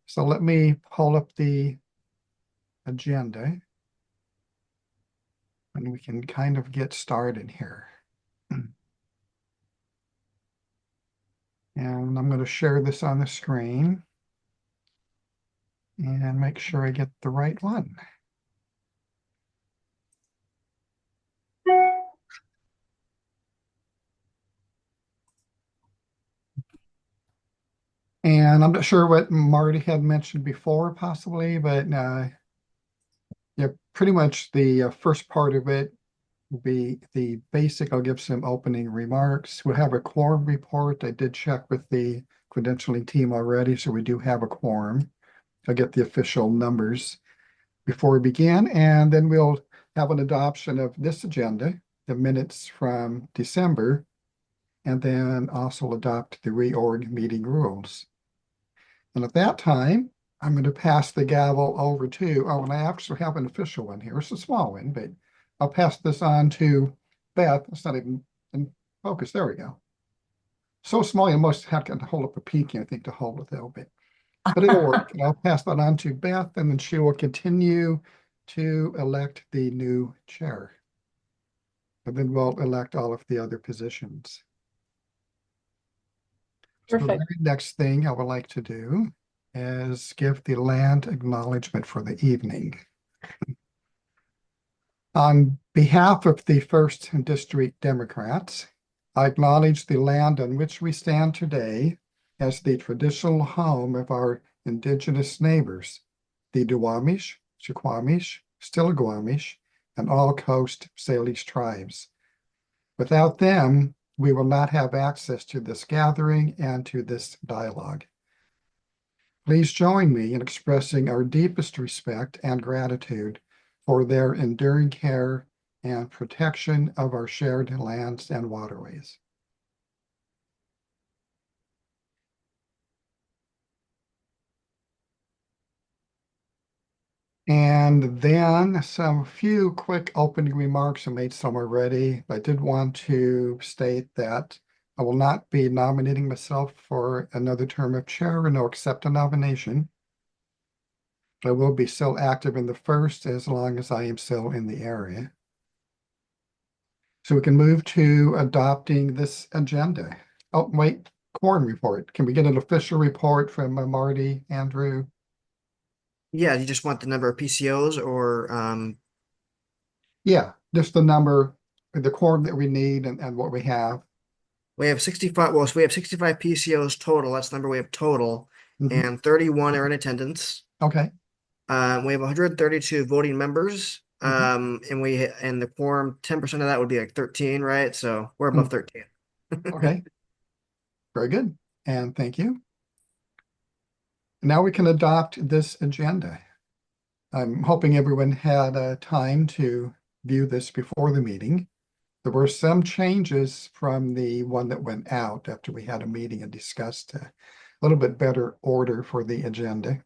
So let me pull up the agenda and we can kind of get started here. And I'm going to share this on the screen and make sure I get the right one. And I'm not sure what Marty had mentioned before, possibly, but yeah, pretty much the first part of it will be the basic. I'll give some opening remarks. We'll have a quorum report. I did check with the credentialing team already, so we do have a quorum. I'll get the official numbers before we begin, and then we'll have an adoption of this agenda, the minutes from December, and then also adopt the reorg meeting rules. And at that time, I'm going to pass the gavel over to, oh, and I actually have an official one here. It's a small one, but I'll pass this on to Beth. It's not even in focus. There we go. So small, you must have to hold up a pinky, I think, to hold it though, but it'll work. And I'll pass that on to Beth, and then she will continue to elect the new chair. And then we'll elect all of the other positions. So the Perfect. very next thing I would like to do is give the land acknowledgement for the evening. On behalf of the First District Democrats, I acknowledge the land on which we stand today as the traditional home of our indigenous neighbors, the Duwamish, Suquamish, Stillaguamish, and all Coast Salish tribes. Without them, we will not have access to this gathering and to this dialogue. Please join me in expressing our deepest respect and gratitude for their enduring care and protection of our shared lands and waterways. And then some few quick opening remarks. I made some already. I did want to state that I will not be nominating myself for another term of chair and will accept a nomination. I will be still active in the first as long as I am still in the area. So we can move to adopting this agenda. Oh, wait, quorum report. Can we get an official report from Marty, Andrew? Yeah, you just want the number of PCOs or Yeah, just the number, the quorum that we need and what we have. we have 65. Well, so we have 65 PCOs total. That's the number we have total, Mhm. and 31 are in attendance. Okay. We have 132 voting members. And the quorum, 10% of that would be like 13, right? So we're above 13. Okay. Very good. And thank you. Now we can adopt this agenda. I'm hoping everyone had time to view this before the meeting. There were some changes from the one that went out after we had a meeting and discussed a little bit better order for the agenda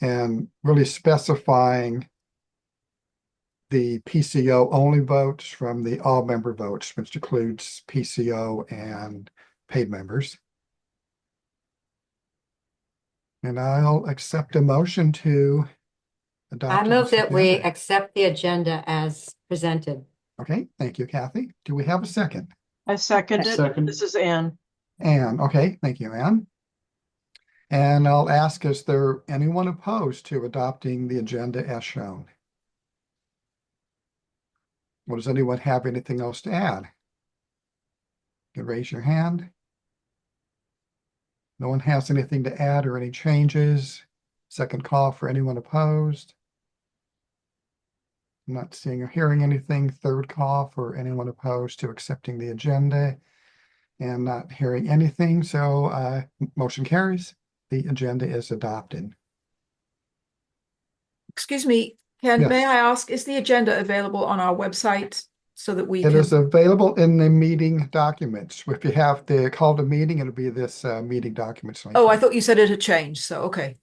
and really specifying the PCO only votes from the all member votes, which includes PCO and paid members. And I'll accept a motion to adopt. I move this that we agenda. accept the agenda as presented. Okay, thank you, Kathy. Do we have a second? I second it. Second. This is Ann. Anne, okay, thank you, Anne. And I'll ask, is there anyone opposed to adopting the agenda as shown? Or does anyone have anything else to add? You can raise your hand. No one has anything to add or any changes. Second call for anyone opposed. I'm not seeing or hearing anything. Third call for anyone opposed to accepting the agenda and not hearing anything. So motion carries. The agenda is adopted. Excuse me, Ken, Yes. may I ask, is the agenda available on our website so that we It can? is available in the meeting documents. If you have the call to meeting, it'll be this meeting documents. Oh, I thought you said it had changed, so okay.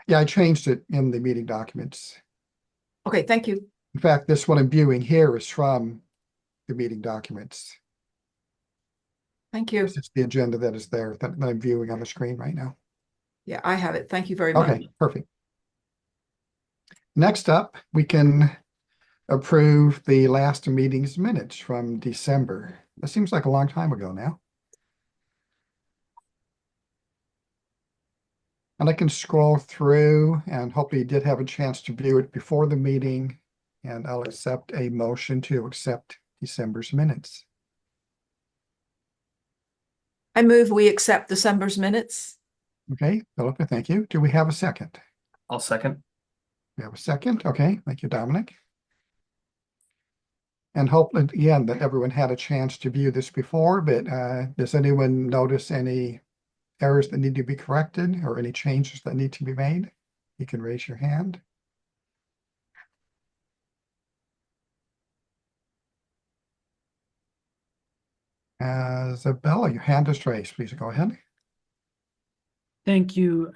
Yeah, I changed it in the meeting documents. Okay, thank you. In fact, this one I'm viewing here is from the meeting documents. Thank you. It's the agenda that is there that I'm viewing on the screen right now. Yeah, I have it. Thank you very much. Okay, perfect. Next up, we can approve the last meeting's minutes from December. That seems like a long time ago now. And I can scroll through and hopefully you did have a chance to view it before the meeting. And I'll accept a motion to accept December's minutes. I move we accept December's minutes. Okay, Philippa, thank you. Do we have a second? I'll second. We have a second. Okay, thank you, Dominic. And hopefully, again, that everyone had a chance to view this before, but does anyone notice any errors that need to be corrected or any changes that need to be made? You can raise your hand. Isabella, your hand is raised. Please go ahead. Thank you,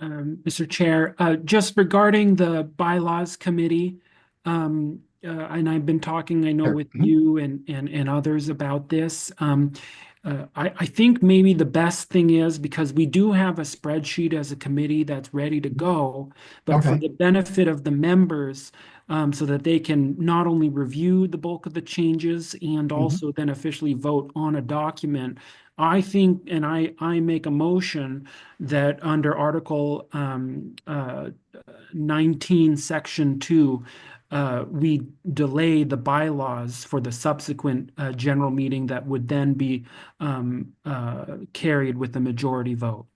Mr. Chair. Just regarding the bylaws committee, and I've been talking, I know, Sure. with you and others about this. I think maybe the best thing is, because we do have a spreadsheet as a committee that's ready to go, but for Okay. the benefit of the members, so that they can not only review the bulk of the changes and also then officially vote on a document, I think, and I make a motion that under Article 19, Section 2, we delay the bylaws for the subsequent general meeting that would then be carried with a majority vote.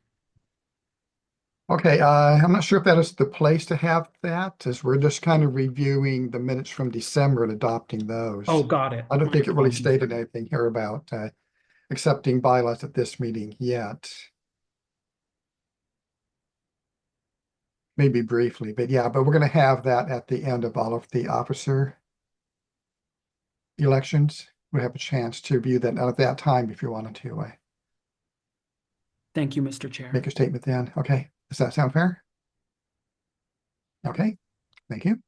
Okay, I'm not sure if that is the place to have that, as we're just kind of reviewing the minutes from December and adopting those. Oh, got it. I don't My think it really apologies. stated anything here about accepting bylaws at this meeting yet. Maybe briefly, but yeah, but we're going to have that at the end of all of the officer elections. We have a chance to view that at that time if you wanted to Thank you, Mr. Chair. make a statement then. Okay, does that sound fair? Okay, thank you.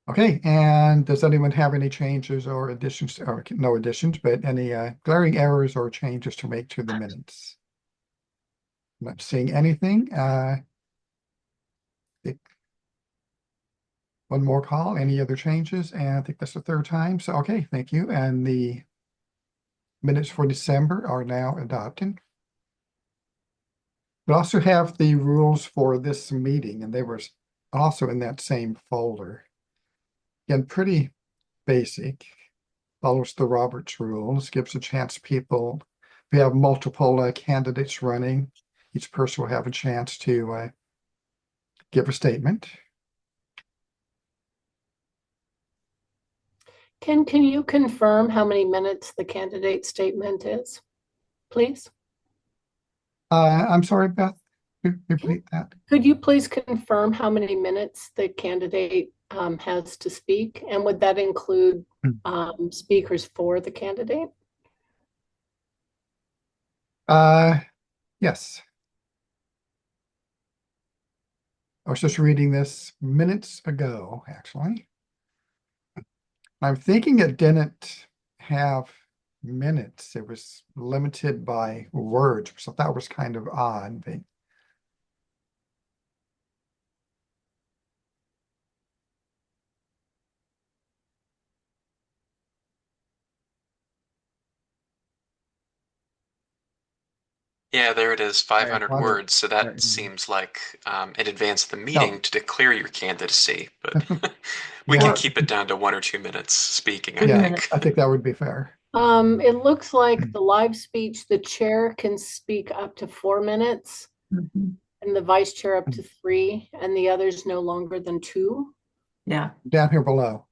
Okay, and does anyone have any changes or additions, or no additions, but any glaring errors or changes to make to the minutes? I'm not seeing anything. One more call. Any other changes? And I think that's the third time. So, okay, thank you. And the minutes for December are now adopted. We also have the rules for this meeting, and they were also in that same folder. Again, pretty basic. Follows the Roberts rules, gives a chance people, if we have multiple candidates running, each person will have a chance to give a statement. Ken, can you confirm how many minutes the candidate statement is, please? I'm sorry, Beth, repeat that. Could you please confirm how many minutes the candidate has to speak? And would that include speakers for the candidate? Yes. I was just reading this minutes ago, actually. I'm thinking it didn't have minutes. It was limited by words, so that was kind of odd. But Yeah, there it is, 500 wonder- words. So that seems like in advance of the meeting to declare your candidacy, but we Yeah. can keep it down to 1 or 2 minutes speaking, I Yeah, think. I think that would be fair. It looks like the live speech, the chair can speak up to 4 minutes and the vice chair up to 3, and the others no longer than 2. Yeah. Down here below.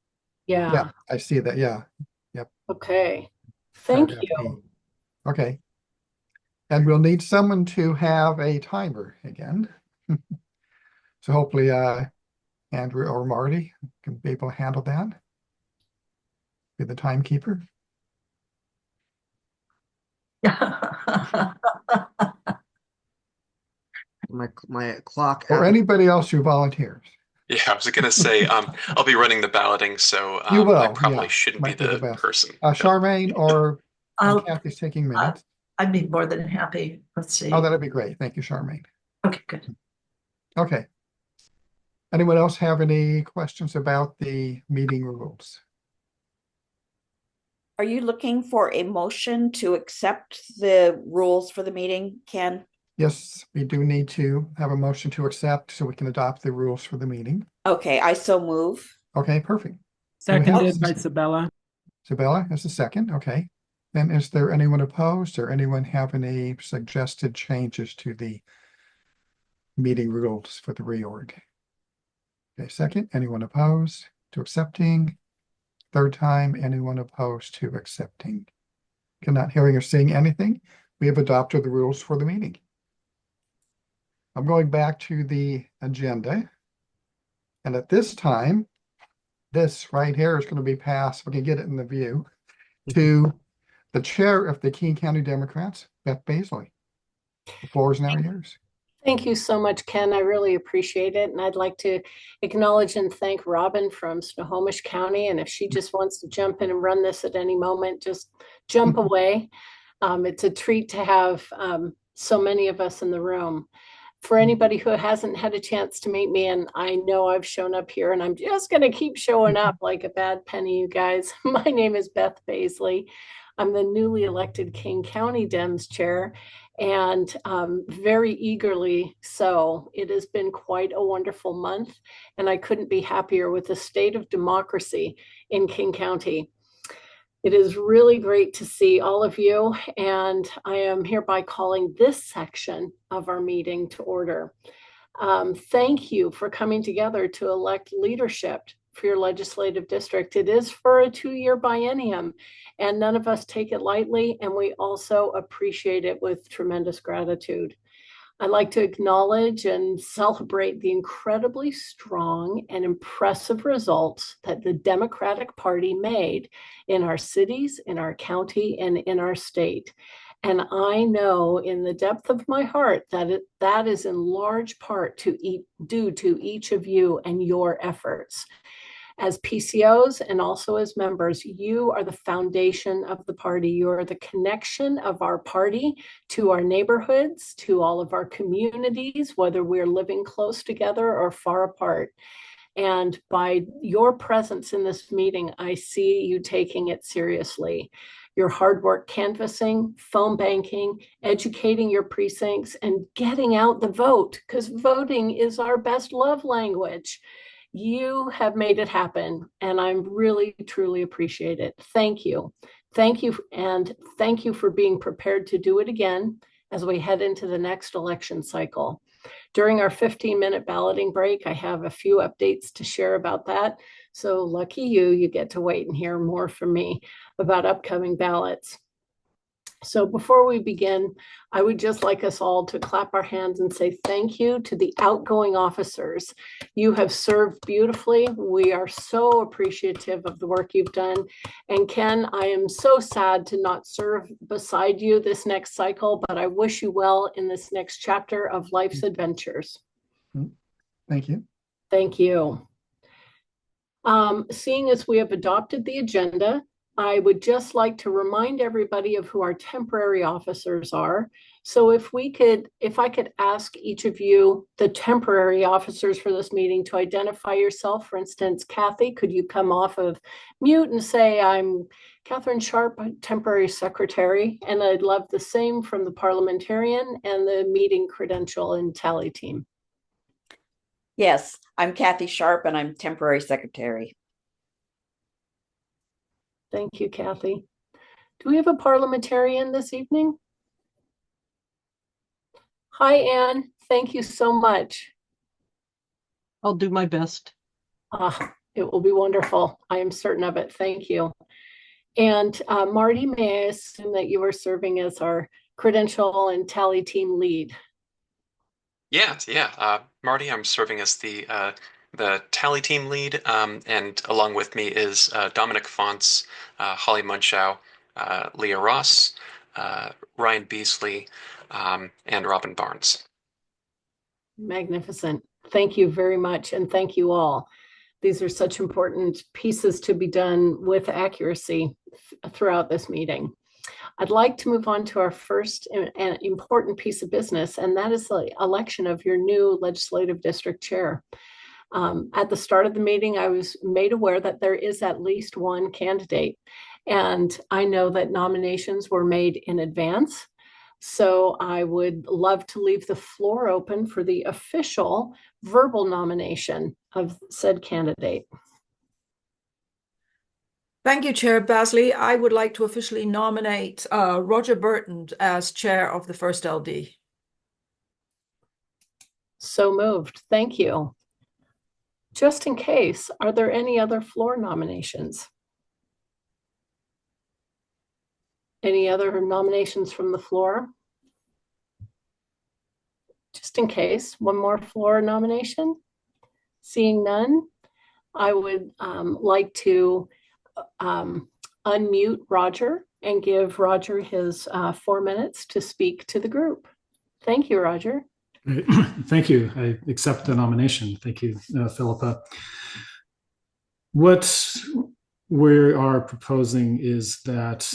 Yeah, Yeah, I see that. Yeah. okay. Thank Paragraph you. E. Okay. And we'll need someone to have a timer again. So hopefully Andrew or Marty can be able to handle that. Be the timekeeper. My clock Or app. anybody else who volunteers. Yeah, I was gonna say, I'll be running the balloting, so You will, I probably yeah. shouldn't be Might be the the best. person. Charmaine or and I'll, Kathy's taking minutes. I'd be more than happy. Let's see. Oh, that'd be great. Thank you, Charmaine. Okay, good. Okay. Anyone else have any questions about the meeting rules? Are you looking for a motion to accept the rules for the meeting, Ken? Yes, we do need to have a motion to accept so we can adopt the rules for the meeting. Okay, I so move. Okay, perfect. Do we have- Seconded by Sabella. Isabella is the second. Okay. Then is there anyone opposed or anyone have any suggested changes to the meeting rules for the reorg? Okay, second, anyone opposed to accepting? Third time, anyone opposed to accepting? Okay, not hearing or seeing anything, we have adopted the rules for the meeting. I'm going back to the agenda. And at this time, this right here is going to be passed, we can get it in the view, to the chair of the King County Democrats, Beth Baisley. The floor is now yours. Thank you so much, Ken. I really appreciate it. And I'd like to acknowledge and thank Robin from Snohomish County. And if she just wants to jump in and run this at any moment, just jump away. It's a treat to have so many of us in the room. For anybody who hasn't had a chance to meet me, and I know I've shown up here and I'm just going to keep showing up like a bad penny, you guys. My name is Beth Baisley. I'm the newly elected King County Dems chair, and very eagerly so. It has been quite a wonderful month, and I couldn't be happier with the state of democracy in King County. It is really great to see all of you, and I am hereby calling this section of our meeting to order. Thank you for coming together to elect leadership for your legislative district. It is for a 2-year biennium, and none of us take it lightly, and we also appreciate it with tremendous gratitude. I'd like to acknowledge and celebrate the incredibly strong and impressive results that the Democratic Party made in our cities, in our county, and in our state. And I know in the depth of my heart that that is in large part due to each of you and your efforts. As PCOs and also as members, you are the foundation of the party. You are the connection of our party to our neighborhoods, to all of our communities, whether we're living close together or far apart. And by your presence in this meeting, I see you taking it seriously. Your hard work canvassing, phone banking, educating your precincts, and getting out the vote, because voting is our best love language. You have made it happen, and I'm really, truly appreciate it. Thank you. Thank you, and thank you for being prepared to do it again as we head into the next election cycle. During our 15-minute balloting break, I have a few updates to share about that. So lucky you get to wait and hear more from me about upcoming ballots. So before we begin, I would just like us all to clap our hands and say thank you to the outgoing officers. You have served beautifully. We are so appreciative of the work you've done. And Ken, I am so sad to not serve beside you this next cycle, but I wish you well in this next chapter of life's adventures. Thank you. Thank you. Seeing as we have adopted the agenda, I would just like to remind everybody of who our temporary officers are. So if I could ask each of you, the temporary officers for this meeting, to identify yourself. For instance, Kathy, could you come off of mute and say, I'm Catherine Sharp, temporary secretary, and I'd love the same from the parliamentarian and the meeting credential and tally team. Yes, I'm Kathy Sharp and I'm temporary secretary. Thank you, Kathy. Do we have a parliamentarian this evening? Hi, Anne. Thank you so much. I'll do my best. It will be wonderful. I am certain of it. Thank you. And Marty, may I assume that you are serving as our credential and tally team lead? Yeah. Marty, I'm serving as the tally team lead, and along with me is Dominic Fonts, Holly Munchow, Leah Ross, Ryan Beasley, and Robin Barnes. Magnificent. Thank you very much, and thank you all. These are such important pieces to be done with accuracy throughout this meeting. I'd like to move on to our first and important piece of business, and that is the election of your new legislative district chair. At the start of the meeting, I was made aware that there is at least one candidate, and I know that nominations were made in advance. So I would love to leave the floor open for the official verbal nomination of said candidate. Thank you, Chair Basley. I would like to officially nominate Roger Burton as chair of the first LD. So moved. Thank you. Just in case, are there any other floor nominations? Any other nominations from the floor? Just in case, one more floor nomination. Seeing none, I would like to unmute Roger and give Roger his 4 minutes to speak to the group. Thank you, Roger. Thank you. I accept the nomination. Thank you, Philippa. What we are proposing is that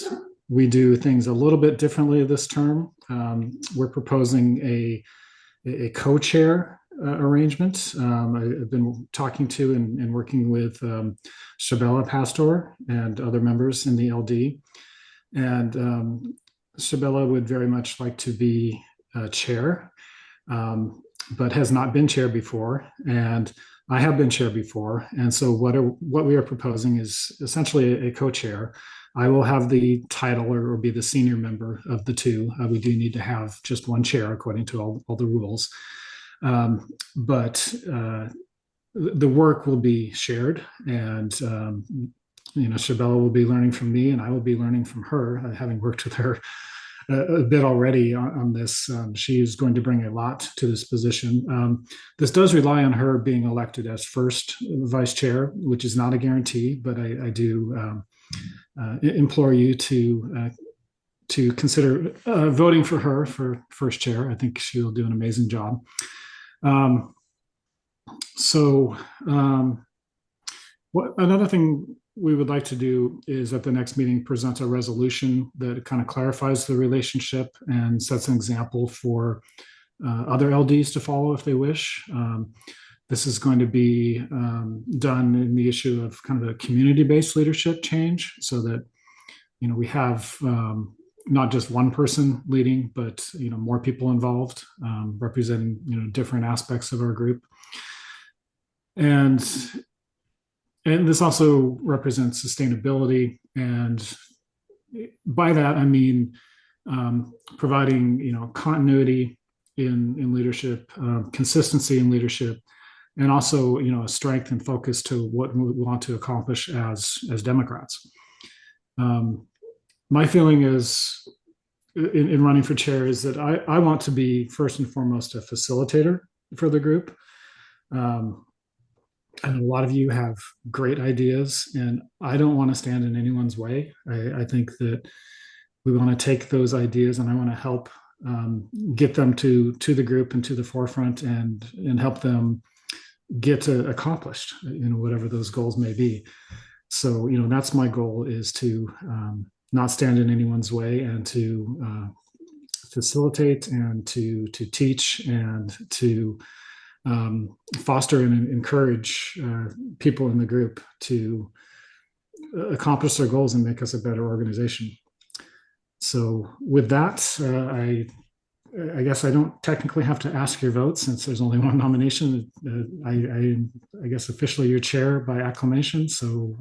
we do things a little bit differently this term. We're proposing a co-chair arrangement. I've been talking to and working with Shabella Pastor and other members in the LD. And Shabella would very much like to be chair, but has not been chair before. And I have been chair before. And so what we are proposing is essentially a co-chair. I will have the title or be the senior member of the two. We do need to have just one chair according to all the rules. But the work will be shared, and Shabella will be learning from me, and I will be learning from her, having worked with her a bit already on this. She is going to bring a lot to this position. This does rely on her being elected as first vice chair, which is not a guarantee, but I do implore you to consider voting for her for first chair. I think she'll do an amazing job. Another thing we would like to do is at the next meeting present a resolution that kind of clarifies the relationship and sets an example for other LDs to follow if they wish. This is going to be done in the issue of kind of a community-based leadership change, so that we have not just one person leading, but more people involved, representing different aspects of our group. And this also represents sustainability, and by that I mean providing continuity in leadership, consistency in leadership, and also a strength and focus to what we want to accomplish as Democrats. My feeling is in running for chair is that I want to be first and foremost a facilitator for the group. And a lot of you have great ideas, and I don't want to stand in anyone's way. I think that we want to take those ideas, and I want to help get them to the group and to the forefront, and help them get accomplished, whatever those goals may be. So, that's my goal, is to not stand in anyone's way, and to facilitate, and to teach, and to foster and encourage people in the group to accomplish their goals and make us a better organization. So with that, I guess I don't technically have to ask your vote, since there's only one nomination. I guess officially your chair by acclamation. So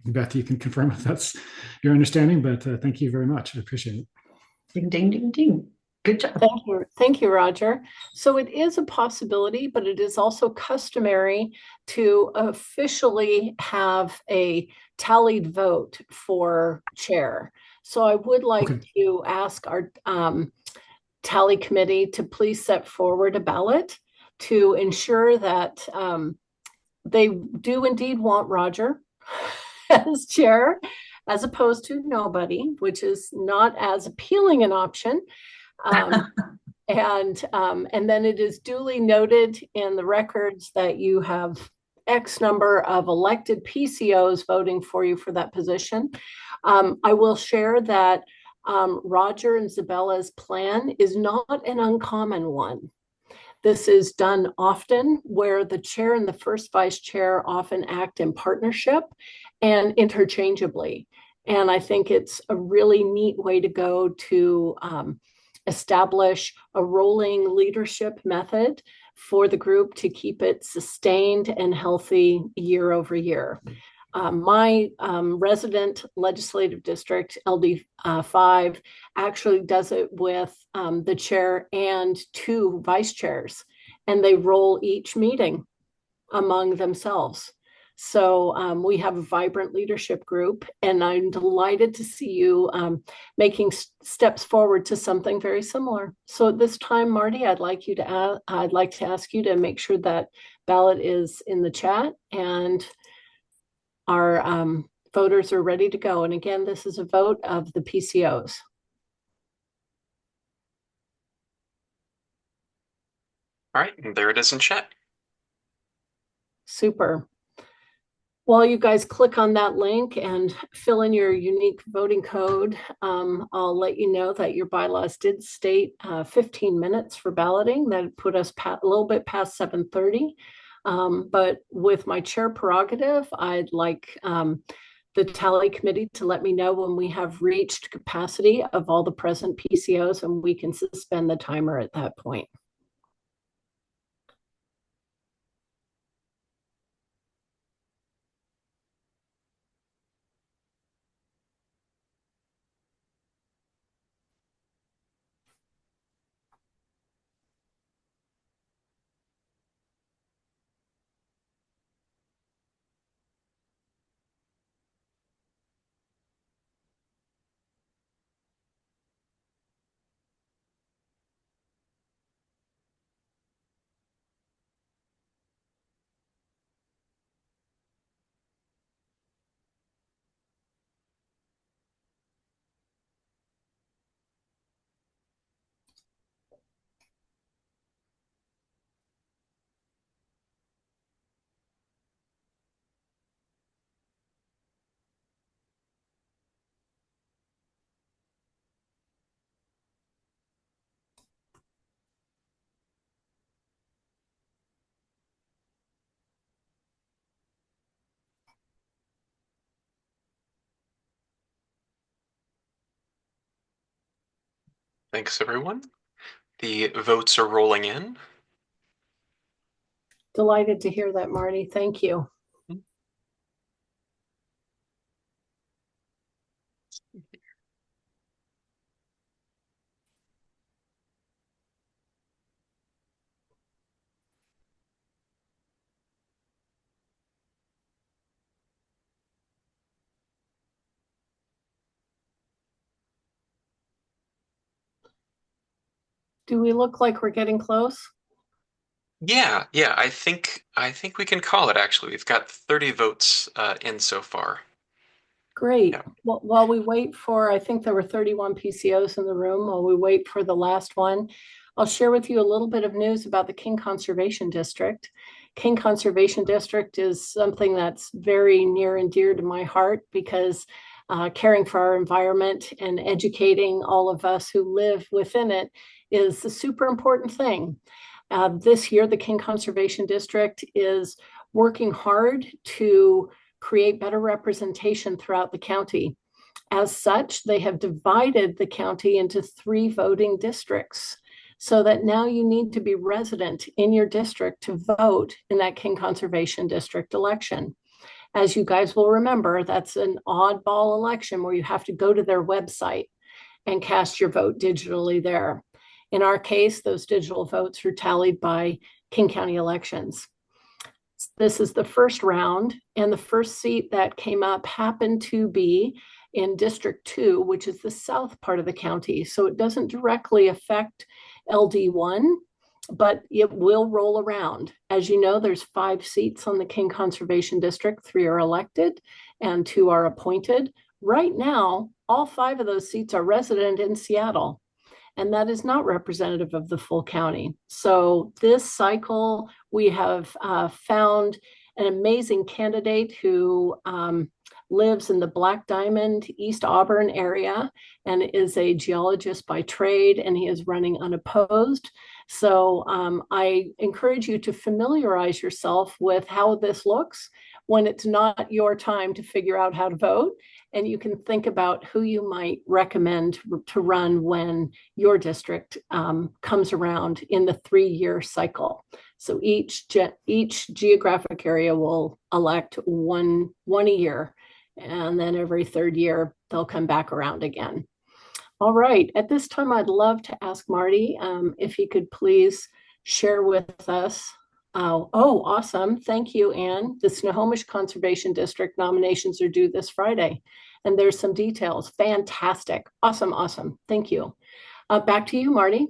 Beth, you can confirm if that's your understanding, but thank you very much. I appreciate it. Ding, ding, ding, ding. Good job. Thank you, Roger. So it is a possibility, but it is also customary to officially have a tallied vote for chair. So I would like to ask our tally committee to please set forward a ballot to ensure that they do indeed want Roger as chair, as opposed to nobody, which is not as appealing an option. And then it is duly noted in the records that you have X number of elected PCOs voting for you for that position. I will share that Roger and Zabella's plan is not an uncommon one. This is done often where the chair and the first vice chair often act in partnership and interchangeably. And I think it's a really neat way to go to establish a rolling leadership method for the group to keep it sustained and healthy year over year. My resident legislative district, LD5, actually does it with the chair and 2 vice chairs, and they roll each meeting among themselves. So we have a vibrant leadership group, and I'm delighted to see you making steps forward to something very similar. So at this time, Marty, I'd like to ask you to make sure that ballot is in the chat and our voters are ready to go. And again, this is a vote of the PCOs. All right, and there it is in chat. Super. While you guys click on that link and fill in your unique voting code, I'll let you know that your bylaws did state 15 minutes for balloting. That put us a little bit past 7:30. But with my chair prerogative, I'd like the tally committee to let me know when we have reached capacity of all the present PCOs, and we can suspend the timer at that point. Thanks, everyone. The votes are rolling in. Delighted to hear that, Marty. Thank you. Do we look like we're getting close? Yeah, I think we can call it actually. We've got 30 votes in so far. Great. Yeah. Well, while we wait for, I think there were 31 PCOs in the room, while we wait for the last one, I'll share with you a little bit of news about the King Conservation District. King Conservation District is something that's very near and dear to my heart because caring for our environment and educating all of us who live within it is a super important thing. This year, the King Conservation District is working hard to create better representation throughout the county. As such, they have divided the county into 3 voting districts so that now you need to be resident in your district to vote in that King Conservation District election. As you guys will remember, that's an oddball election where you have to go to their website and cast your vote digitally there. In our case, those digital votes are tallied by King County Elections. This is the first round, and the first seat that came up happened to be in District 2, which is the south part of the county. So it doesn't directly affect LD1, but it will roll around. As you know, there's 5 seats on the King Conservation District. 3 are elected and 2 are appointed. Right now, all 5 of those seats are resident in Seattle, and that is not representative of the full county. So this cycle, we have found an amazing candidate who lives in the Black Diamond, East Auburn area, and is a geologist by trade, and he is running unopposed. So I encourage you to familiarize yourself with how this looks when it's not your time to figure out how to vote. And you can think about who you might recommend to run when your district comes around in the 3-year cycle. So each geographic area will elect one a year, and then every 3rd year they'll come back around again. All right, at this time, I'd love to ask Marty if he could please share with us. Oh, awesome. Thank you, Anne. The Snohomish Conservation District nominations are due this Friday, and there's some details. Fantastic. Awesome. Thank you. Back to you, Marty.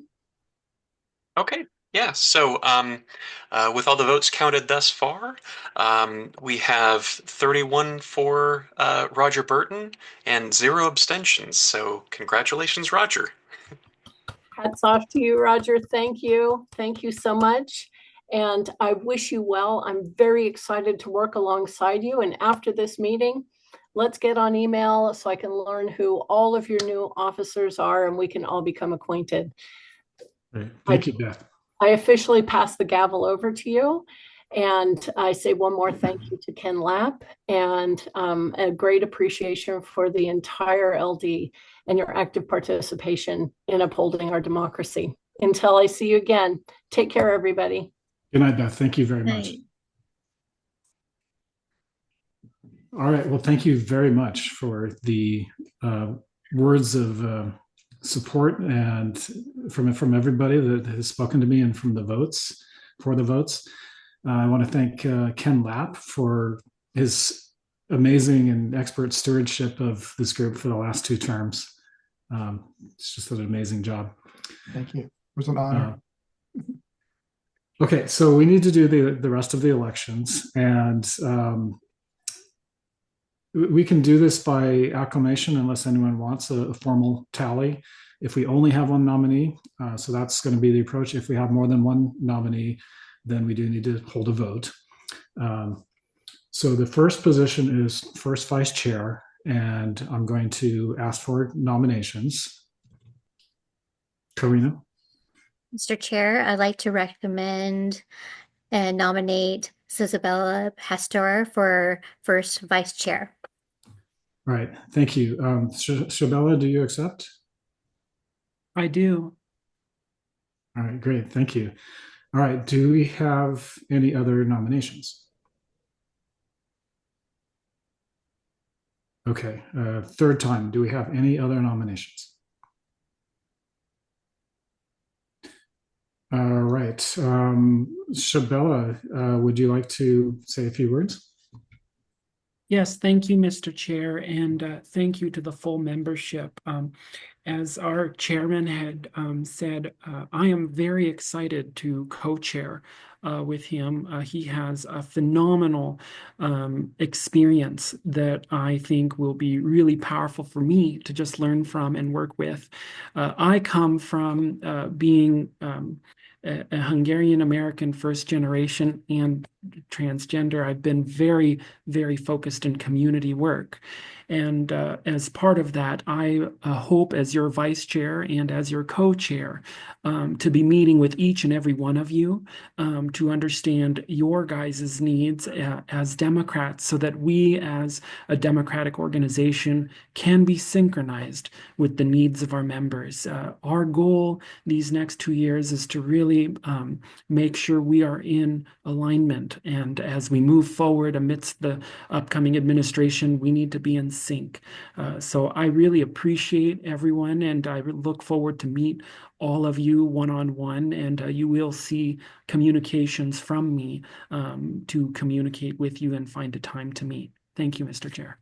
Okay. Yeah, so with all the votes counted thus far, we have 31 for Roger Burton and 0 abstentions. So congratulations, Roger. Hats off to you, Roger. Thank you. Thank you so much. And I wish you well. I'm very excited to work alongside you. And after this meeting, let's get on email so I can learn who all of your new officers are and we can all become acquainted. Great. Thank you, Beth. I officially pass the gavel over to you. And I say one more thank you to Ken Lapp and a great appreciation for the entire LD and your active participation in upholding our democracy. Until I see you again, take care, everybody. Good night, Beth. Thank you very much. All right. Well, thank you very much for the words of support and from everybody that has spoken to me and from the votes, for the votes. I want to thank Ken Lapp for his amazing and expert stewardship of this group for the last 2 terms. It's just an amazing job. Thank you. It was an honor. Okay, so we need to do the rest of the elections, and we can do this by acclamation unless anyone wants a formal tally. If we only have one nominee, so that's going to be the approach. If we have more than one nominee, then we do need to hold a vote. So the first position is first vice chair, and I'm going to ask for nominations. Karina? Mr. Chair, I'd like to recommend and nominate Isabella Pastor for first vice chair. All right, thank you. Shabella, do you accept? I do. All right, great, thank you. All right, do we have any other nominations? Okay, 3rd time, do we have any other nominations? All right, Shabella, would you like to say a few words? Yes, thank you, Mr. Chair, and thank you to the full membership. As our chairman had said, I am very excited to co-chair with him. He has a phenomenal experience that I think will be really powerful for me to just learn from and work with. I come from being a Hungarian American first generation and transgender. I've been very, very focused in community work. And as part of that, I hope as your vice chair and as your co-chair to be meeting with each and every one of you to understand your guys' needs as Democrats so that we as a democratic organization can be synchronized with the needs of our members. Our goal these next 2 years is to really make sure we are in alignment. And as we move forward amidst the upcoming administration, we need to be in sync. So I really appreciate everyone, and I look forward to meet all of you one-on-one, and you will see communications from me to communicate with you and find a time to meet. Thank you, Mr. Chair.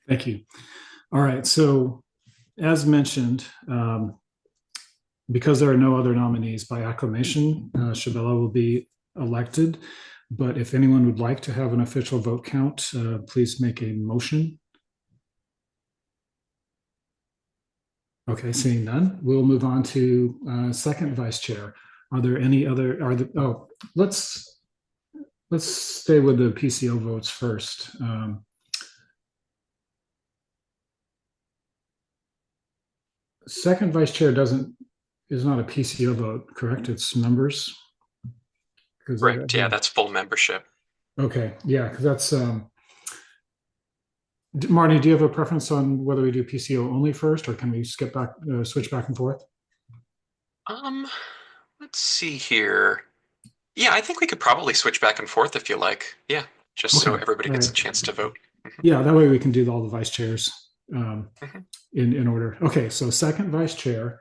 Thank you. All right, so as mentioned, because there are no other nominees by acclamation, Shabella will be elected. But if anyone would like to have an official vote count, please make a motion. Okay, seeing none, we'll move on to second vice chair. Are there any other, let's stay with the PCO votes first. second vice chair is not a PCO vote, correct? It's members. Correct. Yeah, that's full membership. Okay, yeah, because that's Marty, do you have a preference on whether we do PCO only first, or can we switch back and forth? Let's see here. Yeah, I think we could probably switch back and forth if you like. Yeah, just so Okay, everybody gets a alright. chance to vote. Yeah, that way we can do all the vice chairs Mhm. in order. Okay, so second vice chair.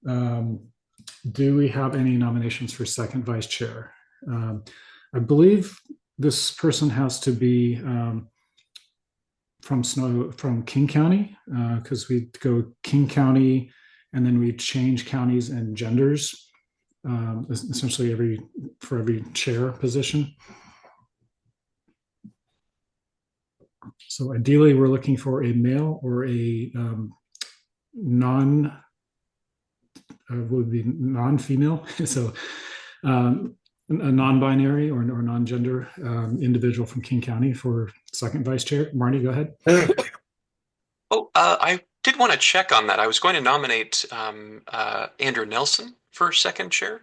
Do we have any nominations for second vice chair? I believe this person has to be from King County, because we go King County and then we change counties and genders, essentially for every chair position. So ideally, we're looking for a male or a would be non-female. So a non-binary or non-gender individual from King County for second vice chair. Marty, go ahead. Oh, I did want to check on that. I was going to nominate Andrew Nelson for second chair.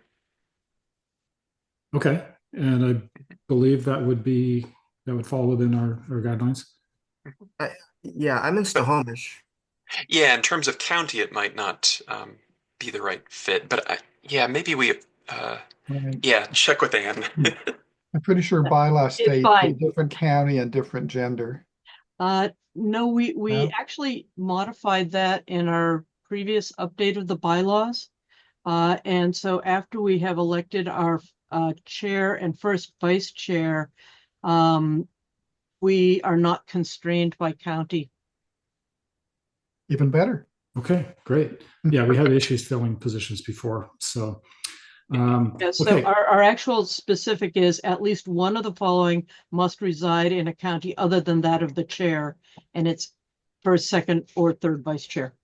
Okay, and I believe that would fall within our guidelines. Yeah, I'm in Snohomish. Yeah, in terms of county, it might not be the right fit, but yeah, maybe we Right. yeah, check with Anne. I'm pretty sure bylaw states a fine. different county and different gender. No, we No? actually modified that in our previous update of the bylaws. And so after we have elected our chair and first vice chair, we are not constrained by county. Even better. Okay, great. Yeah, we had issues filling positions before, so. Yeah, so okay. our actual specific is at least one of the following must reside in a county other than that of the chair, and it's first, second, or third vice chair.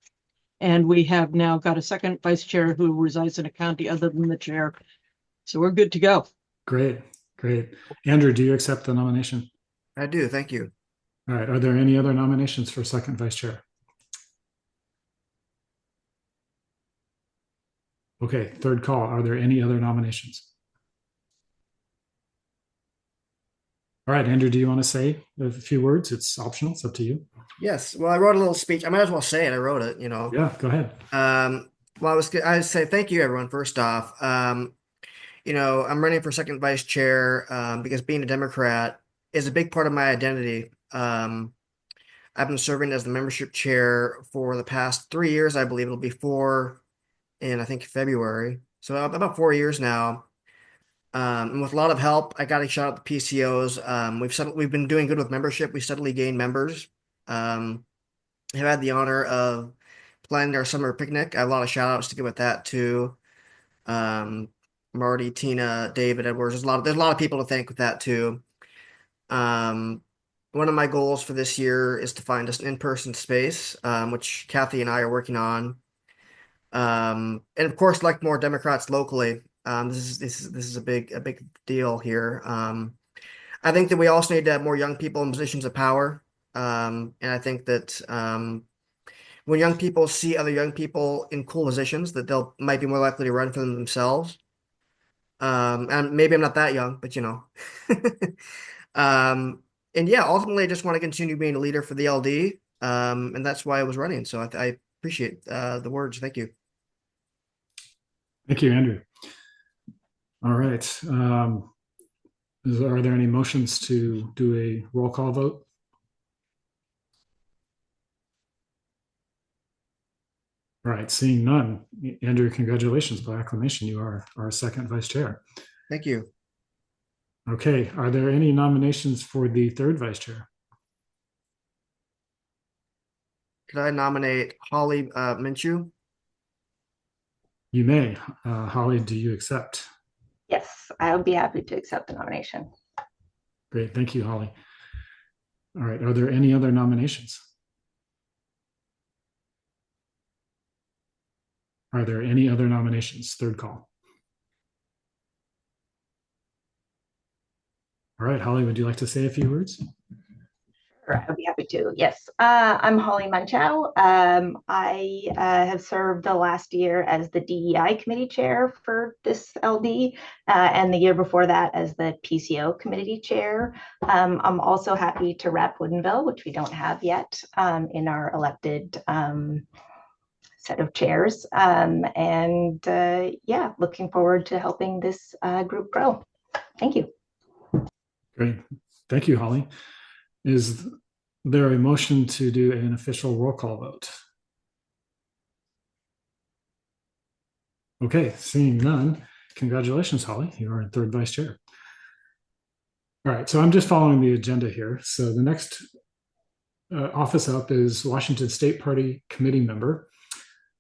And we have now got a second vice chair who resides in a county other than the chair. So we're good to go. Great. Andrew, do you accept the nomination? I do, thank you. All right, are there any other nominations for second vice chair? Okay, third call. Are there any other nominations? All right, Andrew, do you want to say a few words? It's optional. It's up to you. Yes, well, I wrote a little speech. I might as well say it. I wrote it, Yeah, go ahead. Well, I say thank you, everyone, first off. I'm running for second vice chair because being a Democrat is a big part of my identity. I've been serving as the membership chair for the past 3 years. I believe it'll be 4 in, I think, February. So about 4 years now. And with a lot of help, I got to shout out the PCOs. We've been doing good with membership. We steadily gained members. Have had the honor of planning our summer picnic. I have a lot of shout outs to give with that too. Marty, Tina, David, Edwards. There's a lot of people to thank with that too. One of my goals for this year is to find us an in-person space, which Kathy and I are working on. And of course, like more Democrats locally. This is a big deal here. I think that we also need to have more young people in positions of power. And I think that when young people see other young people in cool positions, that they'll might be more likely to run for them themselves. And maybe I'm not that young, but and yeah, ultimately, I just want to continue being a leader for the LD. And that's why I was running. So I appreciate the words. Thank you. Thank you, Andrew. All right. Are there any motions to do a roll call vote? All right, seeing none. Andrew, congratulations by acclamation. You are our second vice chair. Thank you. Okay, are there any nominations for the third vice chair? Could I nominate Holly Minshew? You may. Holly, do you accept? Yes, I would be happy to accept the nomination. Great, thank you, Holly. All right, are there any other nominations? Are there any other nominations? Third call. All right, Holly, would you like to say a few words? Sure, I would be happy to. Yes, I'm Holly Munchow. I have served the last year as the DEI committee chair for this LD, and the year before that as the PCO committee chair. I'm also happy to rep Woodinville, which we don't have yet in our elected set of chairs. Yeah, looking forward to helping this group grow. Thank you. Great. Thank you, Holly. Is there a motion to do an official roll call vote? Okay, seeing none, congratulations, Holly. You are third vice chair. All right, so I'm just following the agenda here. So the next office up is Washington State Party committee member.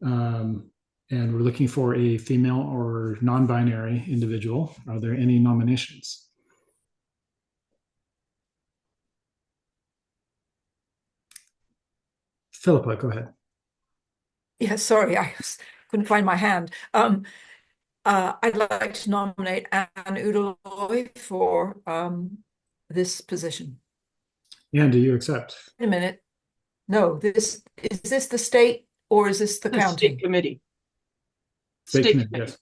And we're looking for a female or non-binary individual. Are there any nominations? Philippa, go ahead. Yeah, sorry, couldn't find my hand. I'd like to nominate Anne Udaloy for this position. Anne, do you accept? Wait a minute. No, is this the state or is this the The county? state committee. State State committee, committee. yes.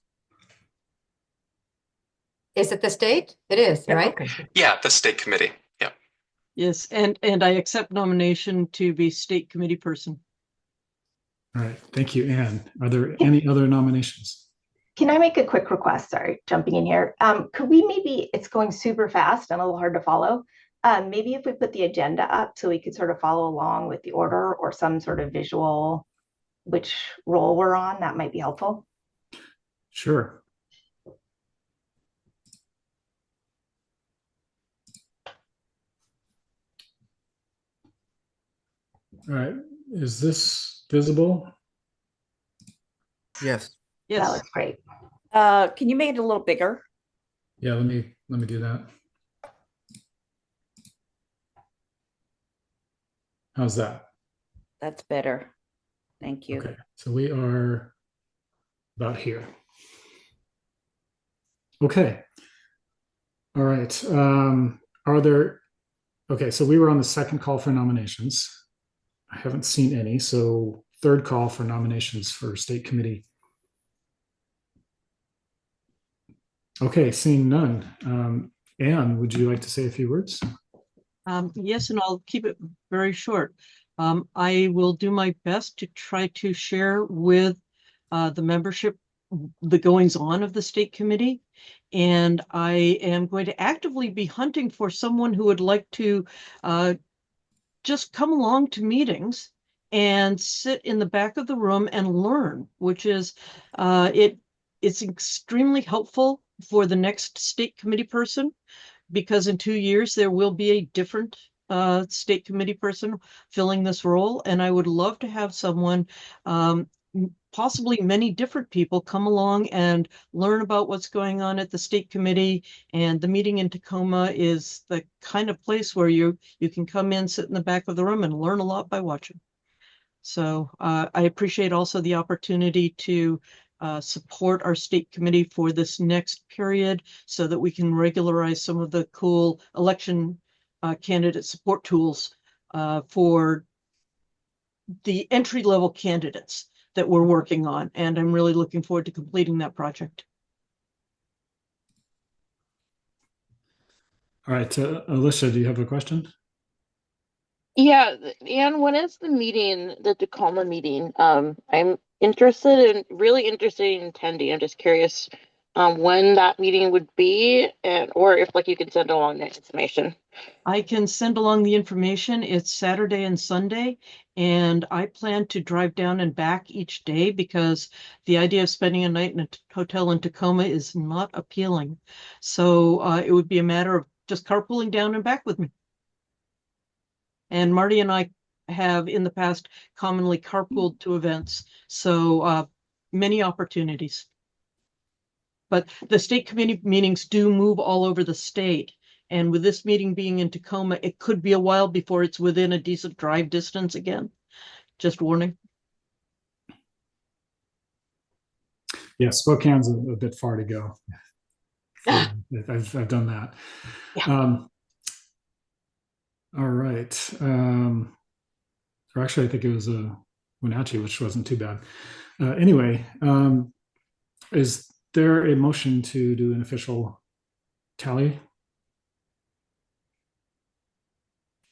Is it the state? It is, Yeah, right? okay. Yeah, the state committee. Yeah. Yes, and I accept nomination to be state committee person. All right, thank you, Anne. Are there any other nominations? Can I make a quick request? Sorry, jumping in here. Could we maybe, it's going super fast and a little hard to follow. Maybe if we put the agenda up so we could sort of follow along with the order or some sort of visual, which role we're on, that might be helpful. Sure. All right, is this visible? Yes. That Yes, looks great. Can you make it a little bigger? Yeah, let me do that. How's that? That's better. Thank you. Okay, so we are about here. Okay. All right. Are there, okay, so we were on the second call for nominations. I haven't seen any, so third call for nominations for state committee. Okay, seeing none. Anne, would you like to say a few words? yes, and I'll keep it very short. I will do my best to try to share with the membership the goings on of the state committee. And I am going to actively be hunting for someone who would like to just come along to meetings and sit in the back of the room and learn, which is it's extremely helpful for the next state committee person, because in 2 years there will be a different state committee person filling this role. And I would love to have someone, possibly many different people, come along and learn about what's going on at the state committee. And the meeting in Tacoma is the kind of place where you can come in, sit in the back of the room and learn a lot by watching. So I appreciate also the opportunity to support our state committee for this next period so that we can regularize some of the cool election candidate support tools for the entry-level candidates that we're working on. And I'm really looking forward to completing that project. All right, Alicia, do you have a question? Yeah, Anne, when is the meeting, the Tacoma meeting? I'm really interested in attending. I'm just curious when that meeting would be, and or if like you can send along that information. I can send along the information. It's Saturday and Sunday, and I plan to drive down and back each day because the idea of spending a night in a hotel in Tacoma is not appealing. So it would be a matter of just carpooling down and back with me. And Marty and I have in the past commonly carpooled to events, so many opportunities. But the state committee meetings do move all over the state. And with this meeting being in Tacoma, it could be a while before it's within a decent drive distance again. Just warning. Yeah, Spokane's a bit far to go. I've done that. Yeah. All right. Or actually, I think it was Wenatchee, which wasn't too bad. Anyway, is there a motion to do an official tally?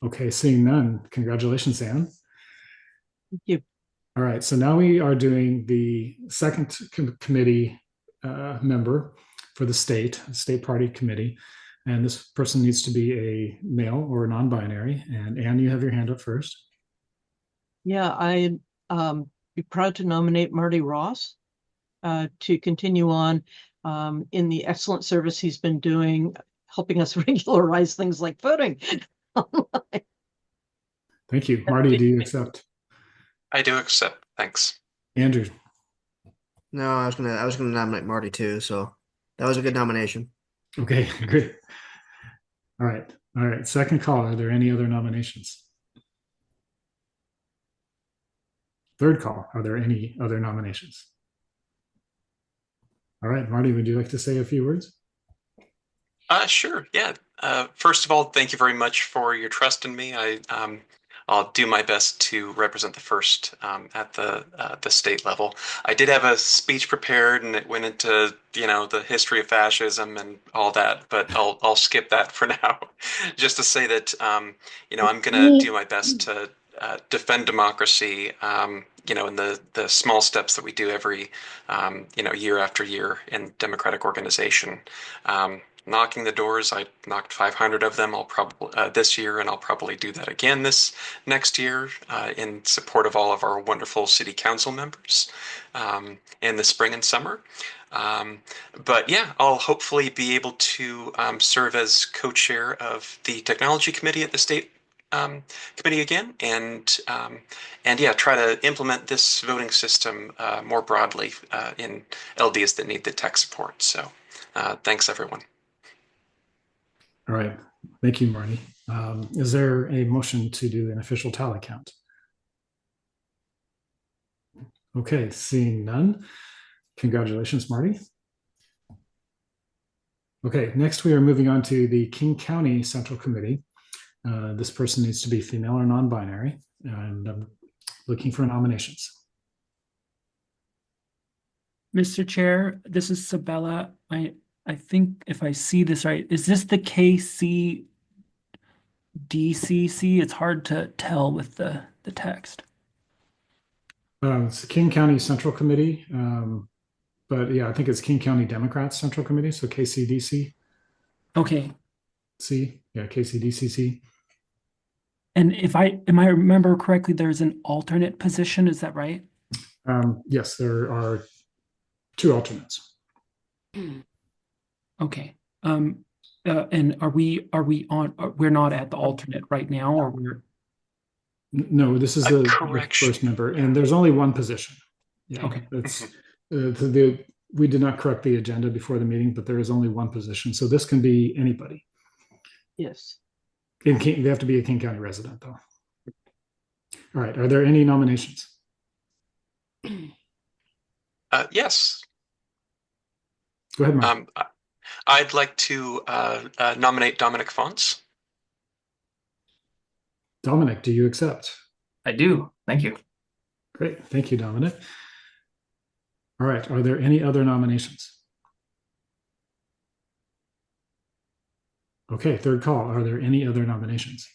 Okay, seeing none. Congratulations, Anne. Thank you. All right, so now we are doing the second committee member for the state party committee. And this person needs to be a male or non-binary. And Anne, you have your hand up first. Yeah, I'd be proud to nominate Marty Ross to continue on in the excellent service he's been doing, helping us regularize things like voting. Thank you. Marty, do you accept? I do accept. Thanks. Andrew? No, I was gonna nominate Marty too, so that was a good nomination. Okay, great. All right. Second call. Are there any other nominations? Third call. Are there any other nominations? All right, Marty, would you like to say a few words? Sure. Yeah. First of all, thank you very much for your trust in me. I'll do my best to represent the first at the state level. I did have a speech prepared, and it went into the history of fascism and all that, but I'll skip that for now. Just to say that I'm gonna do my best to defend democracy. In the small steps that we do every year after year in democratic organization. Knocking the doors, I knocked 500 of them. I'll probably this year, and I'll probably do that again this next year in support of all of our wonderful city council members in the spring and summer. But yeah, I'll hopefully be able to serve as co-chair of the technology committee at the state committee again, and yeah, try to implement this voting system more broadly in LDs that need the tech support. So thanks, everyone. All right. Thank you, Marty. Is there a motion to do an official tally count? Okay, seeing none. Congratulations, Marty. Okay, next we are moving on to the King County Central Committee. This person needs to be female or non-binary, and I'm looking for nominations. Mr. Chair, this is Sabella. I think if I see this right, is this the KCDCC? It's hard to tell with the text. It's the King County Central Committee, but yeah, I think it's King County Democrats Central Committee, so KCDC. Okay. KCDCC. And if I remember correctly, there's an alternate position. Is that right? Yes, there are two alternates. Okay. And are we on? We're not at the alternate right now, or we're? No, this is the correction. first member, and there's only one position. Yeah, Okay. It's we did not correct the agenda before the meeting, but there is only one position, so this can be anybody. Yes. They have to be a King County resident, though. All right. Are there any nominations? Yes. Go ahead, Mark. I'd like to nominate Dominic Fonts. Dominic, do you accept? I do. Thank you. Great. Thank you, Dominic. All right. Are there any other nominations? Okay. Third call. Are there any other nominations?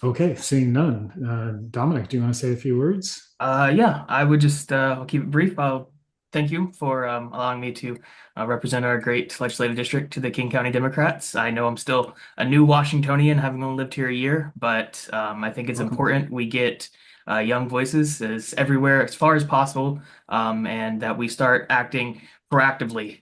Okay. Seeing none. Dominic, do you want to say a few words? Yeah, I would just I'll keep it brief. I'll thank you for allowing me to represent our great legislative district to the King County Democrats. I know I'm still a new Washingtonian, having only lived here a year, but I think it's important we get young voices everywhere as far as possible, and that we start acting proactively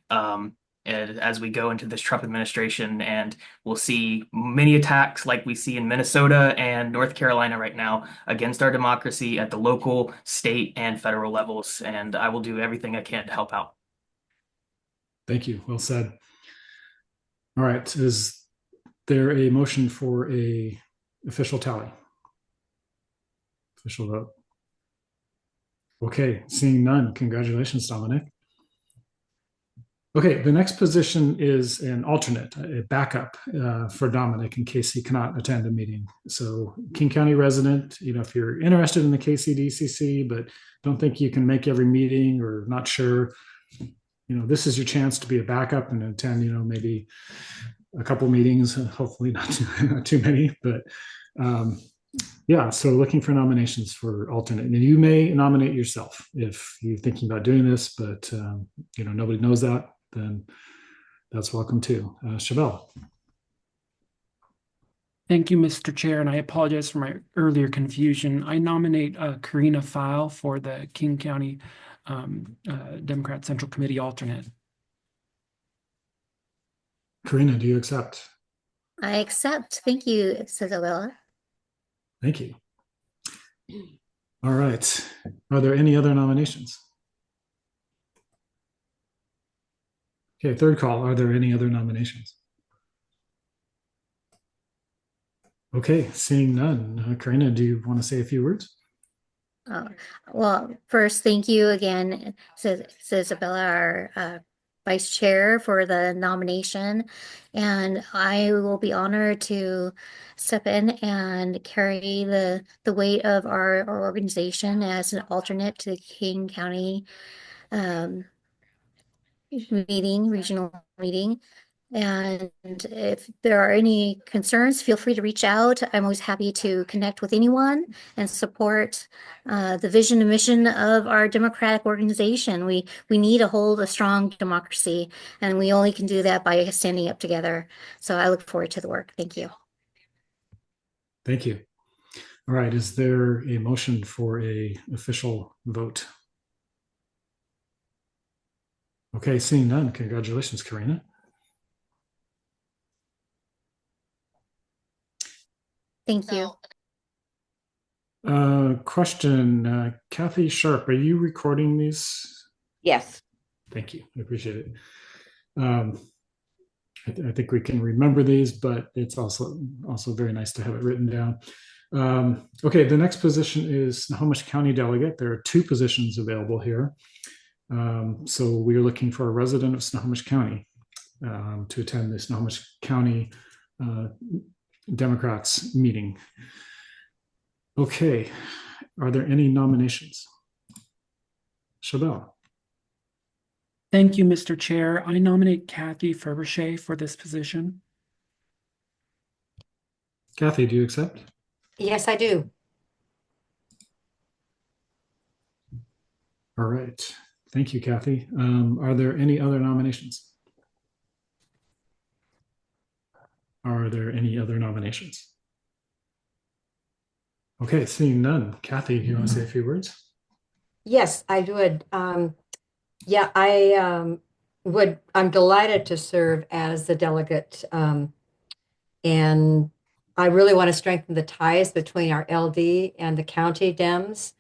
as we go into this Trump administration. And we'll see many attacks like we see in Minnesota and North Carolina right now against our democracy at the local, state, and federal levels. And I will do everything I can to help out. Thank you. Well said. All right. Is there a motion for a official tally? Official vote. Okay. Seeing none. Congratulations, Dominic. Okay, the next position is an alternate, a backup for Dominic in case he cannot attend a meeting. So King County resident, if you're interested in the KCDCC, but don't think you can make every meeting or not sure, this is your chance to be a backup and attend, maybe a couple meetings, hopefully not too many, but yeah, so looking for nominations for alternate. And you may nominate yourself if you're thinking about doing this, but nobody knows that, then that's welcome too. Chevelle. Thank you, Mr. Chair, and I apologize for my earlier confusion. I nominate Karina File for the King County Democrat Central Committee alternate. Karina, do you accept? I accept. Thank you, Isabella. Thank you. All right. Are there any other nominations? Okay, third call. Are there any other nominations? Okay, seeing none. Karina, do you want to say a few words? Well, first, thank you again, Isabella, our vice chair, for the nomination. And I will be honored to step in and carry the weight of our organization as an alternate to the King County regional meeting. And if there are any concerns, feel free to reach out. I'm always happy to connect with anyone and support the vision and mission of our democratic organization. We need to hold a strong democracy, and we only can do that by standing up together. So I look forward to the work. Thank you. Thank you. All right, is there a motion for a official vote? Okay, seeing none, congratulations, Karina. Thank you. Question, Kathy Sharp, are you recording these? Yes. Thank you, I appreciate it. I think we can remember these, but it's also very nice to have it written down. Okay, the next position is Snohomish County Delegate. There are two positions available here. So we are looking for a resident of Snohomish County to attend the Snohomish County Democrats meeting. Okay, are there any nominations? Chevelle. Thank you, Mr. Chair. I nominate Kathy Fabergé for this position. Kathy, do you accept? Yes, I do. All right, thank you, Kathy. Are there any other nominations? Are there any other nominations? Okay, seeing none. Kathy, do you want to say a few words? Yes, I would. Yeah, I'm delighted to serve as the delegate. And I really want to strengthen the ties between our LD and the county Dems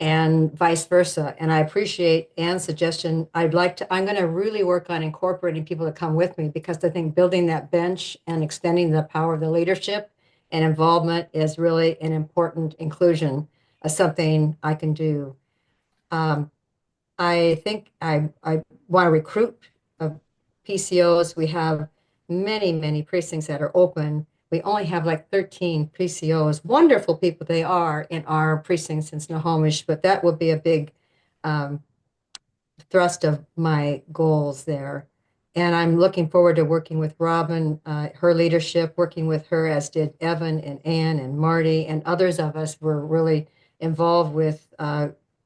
and vice versa. And I appreciate Ann's suggestion. I'm going to really work on incorporating people to come with me, because I think building that bench and extending the power of the leadership and involvement is really an important inclusion of something I can do. I think I want to recruit PCOs. We have many precincts that are open. We only have like 13 PCOs. Wonderful people they are in our precincts in Snohomish, but that would be a big thrust of my goals there. And I'm looking forward to working with Robin, her leadership, working with her, as did Evan and Ann and Marty, and others of us were really involved with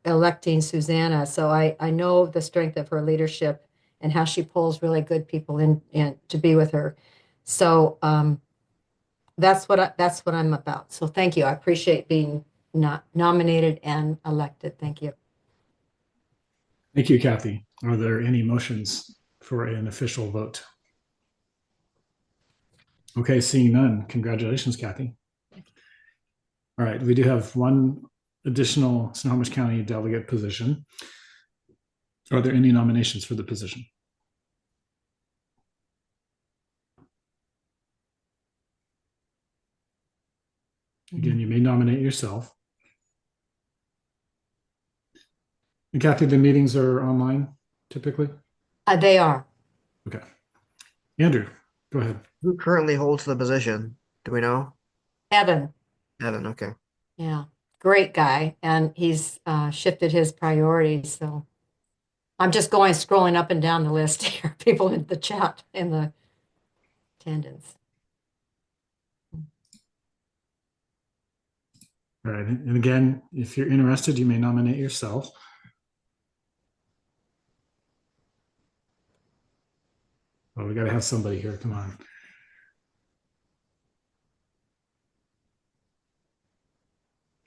electing Susanna. So I know the strength of her leadership and how she pulls really good people in to be with her. So that's what I'm about. So thank you. I appreciate being nominated and elected. Thank you. Thank you, Kathy. Are there any motions for an official vote? Okay, seeing none. Congratulations, Kathy. All right, we do have one additional Snohomish County delegate position. Are there any nominations for the position? Again, you may nominate yourself. And Kathy, the meetings are online typically? They are. Okay. Andrew, go ahead. Who currently holds the position? Do we know? Evan, Evan, okay. yeah, great guy, and he's shifted his priorities. So I'm just scrolling up and down the list here, people in the chat, in the attendance. All right. And again, if you're interested, you may nominate yourself. Oh, we got to have somebody here. Come on.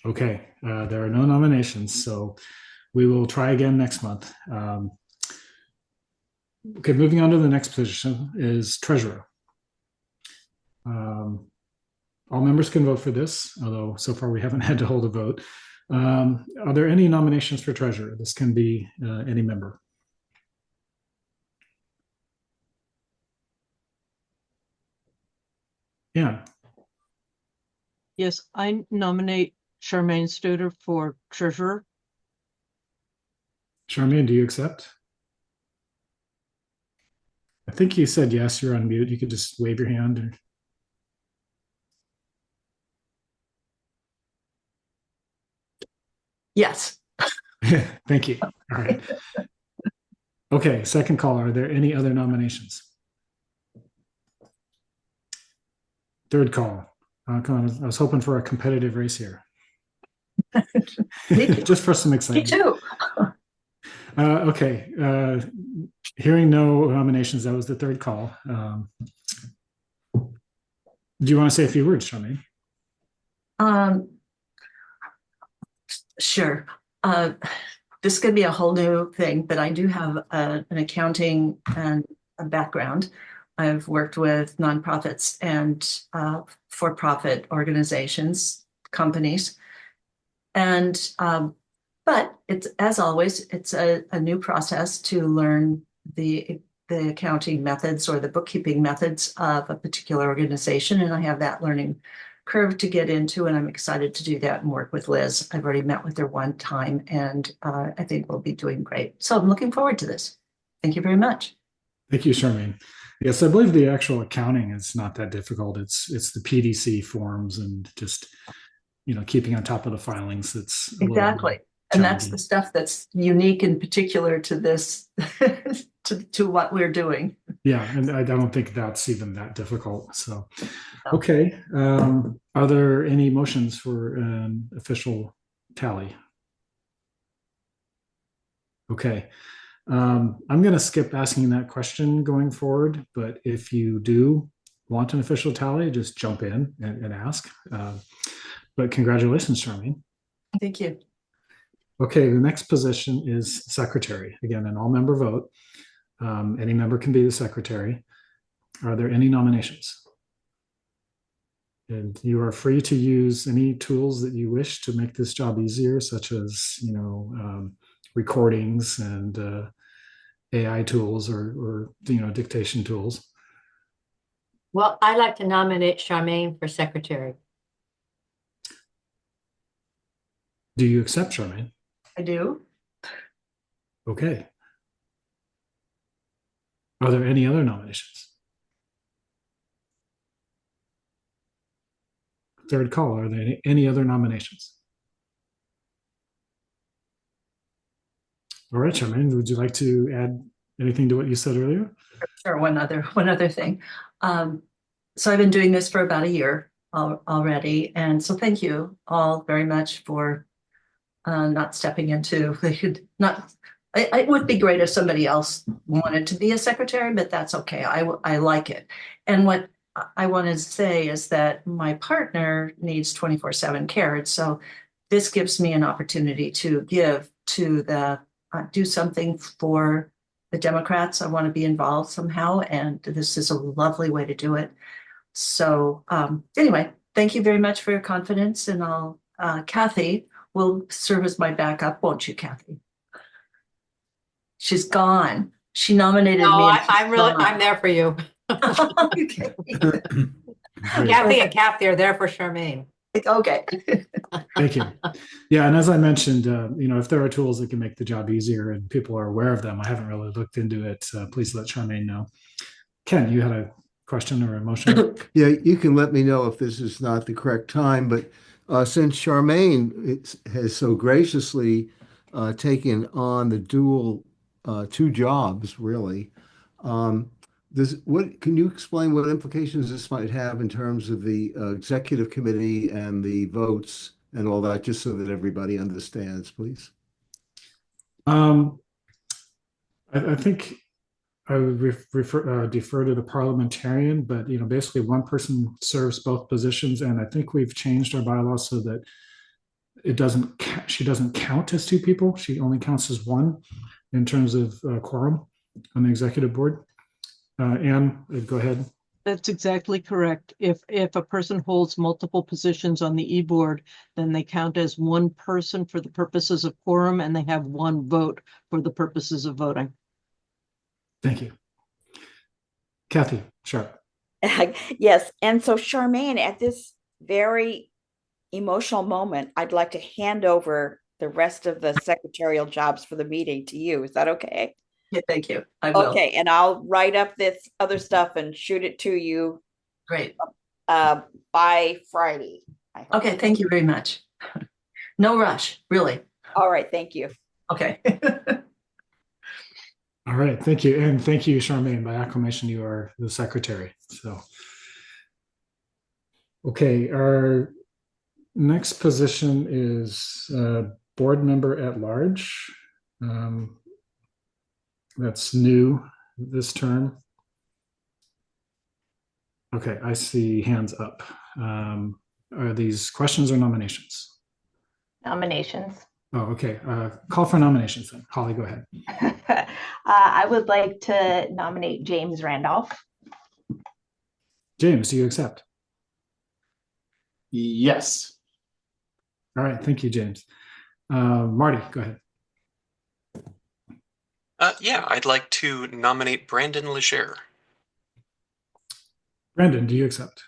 Okay. There are no nominations, so we will try again next month. Okay, moving on to the next position is treasurer. All members can vote for this, although so far we haven't had to hold a vote. Are there any nominations for treasurer? This can be any member. Yeah. Yes, I nominate Charmaine Studer for treasurer. Charmaine, do you accept? I think you said yes, you're on mute. You could just wave your hand. Or... Yes. Thank you. All right. Okay, second call. Are there any other nominations? Third call. Come on, I was hoping for a competitive race here. Just for some excitement. Me too. Okay. Hearing no nominations, that was the third call. Do you want to say a few words, Charmaine? Sure. This could be a whole new thing, but I do have an accounting and a background. I've worked with nonprofits and for-profit organizations, companies, and but it's, as always, it's a new process to learn the accounting methods or the bookkeeping methods of a particular organization, and I have that learning curve to get into, and I'm excited to do that and work with Liz. I've already met with her one time, and I think we'll be doing great. So I'm looking forward to this. Thank you very much. Thank you, Charmaine. Yes, I believe the actual accounting is not that difficult. It's the PDC forms and just keeping on top of the filings. That's exactly, and that's the stuff that's unique and particular to this to what we're doing. Yeah, and I don't think that's even that difficult. So, okay. Are there any motions for an official tally? Okay. I'm going to skip asking that question going forward, but if you do want an official tally, just jump in and ask. But congratulations, Charmaine. Thank you. Okay, the next position is secretary. Again, an all-member vote. Any member can be the secretary. Are there any nominations? And you are free to use any tools that you wish to make this job easier, such as recordings and AI tools or dictation tools. Well, I'd like to nominate Charmaine for secretary. Do you accept, Charmaine? I do. Okay. Are there any other nominations? Third call. Are there any other nominations? All right, Charmaine, would you like to add anything to what you said earlier? Sure. One other thing. So I've been doing this for about a year already, and so thank you all very much for not stepping into. It would be great if somebody else wanted to be a secretary, but that's okay. I like it. And what I want to say is that my partner needs 24/7 care. And so this gives me an opportunity to give to do something for the Democrats. I want to be involved somehow, and this is a lovely way to do it. So anyway, thank you very much for your confidence, and Kathy will serve as my backup, won't you, Kathy? She's gone. She nominated me. I'm there for you. Okay. Kathy and Kathy are there for Charmaine. Okay. Thank you. Yeah, and as I mentioned, if there are tools that can make the job easier and people are aware of them, I haven't really looked into it. Please let Charmaine know. Ken, you had a question or a motion? Yeah, you can let me know if this is not the correct time, but since Charmaine has so graciously taken on the dual two jobs, really, can you explain what implications this might have in terms of the executive committee and the votes and all that, just so that everybody understands, please? I think I would defer to the parliamentarian, but basically one person serves both positions, and I think we've changed our bylaws so that she doesn't count as two people. She only counts as one in terms of quorum on the executive board. Anne, go ahead. That's exactly correct. If a person holds multiple positions on the e-board, then they count as one person for the purposes of quorum, and they have one vote for the purposes of voting. Thank you. Kathy Sharp. Yes, and so Charmaine, at this very emotional moment, I'd like to hand over the rest of the secretarial jobs for the meeting to you. Is that okay? Yeah, thank you. I will. Okay, and I'll write up this other stuff and shoot it to you Great. by Friday. Okay, thank you very much. No rush, really. All right, thank you. Okay. All right, thank you. And thank you, Charmaine. By acclamation, you are the secretary. So, okay, our next position is board member at large. That's new this term. Okay, I see hands up. Are these questions or nominations? Nominations. Oh, okay. Call for nominations then. Holly, go ahead. I would like to nominate James Randolph. James, do you accept? Yes. All right, thank you, James. Marty, go ahead. Yeah, I'd like to nominate Brandon Leger. Brandon, do you accept?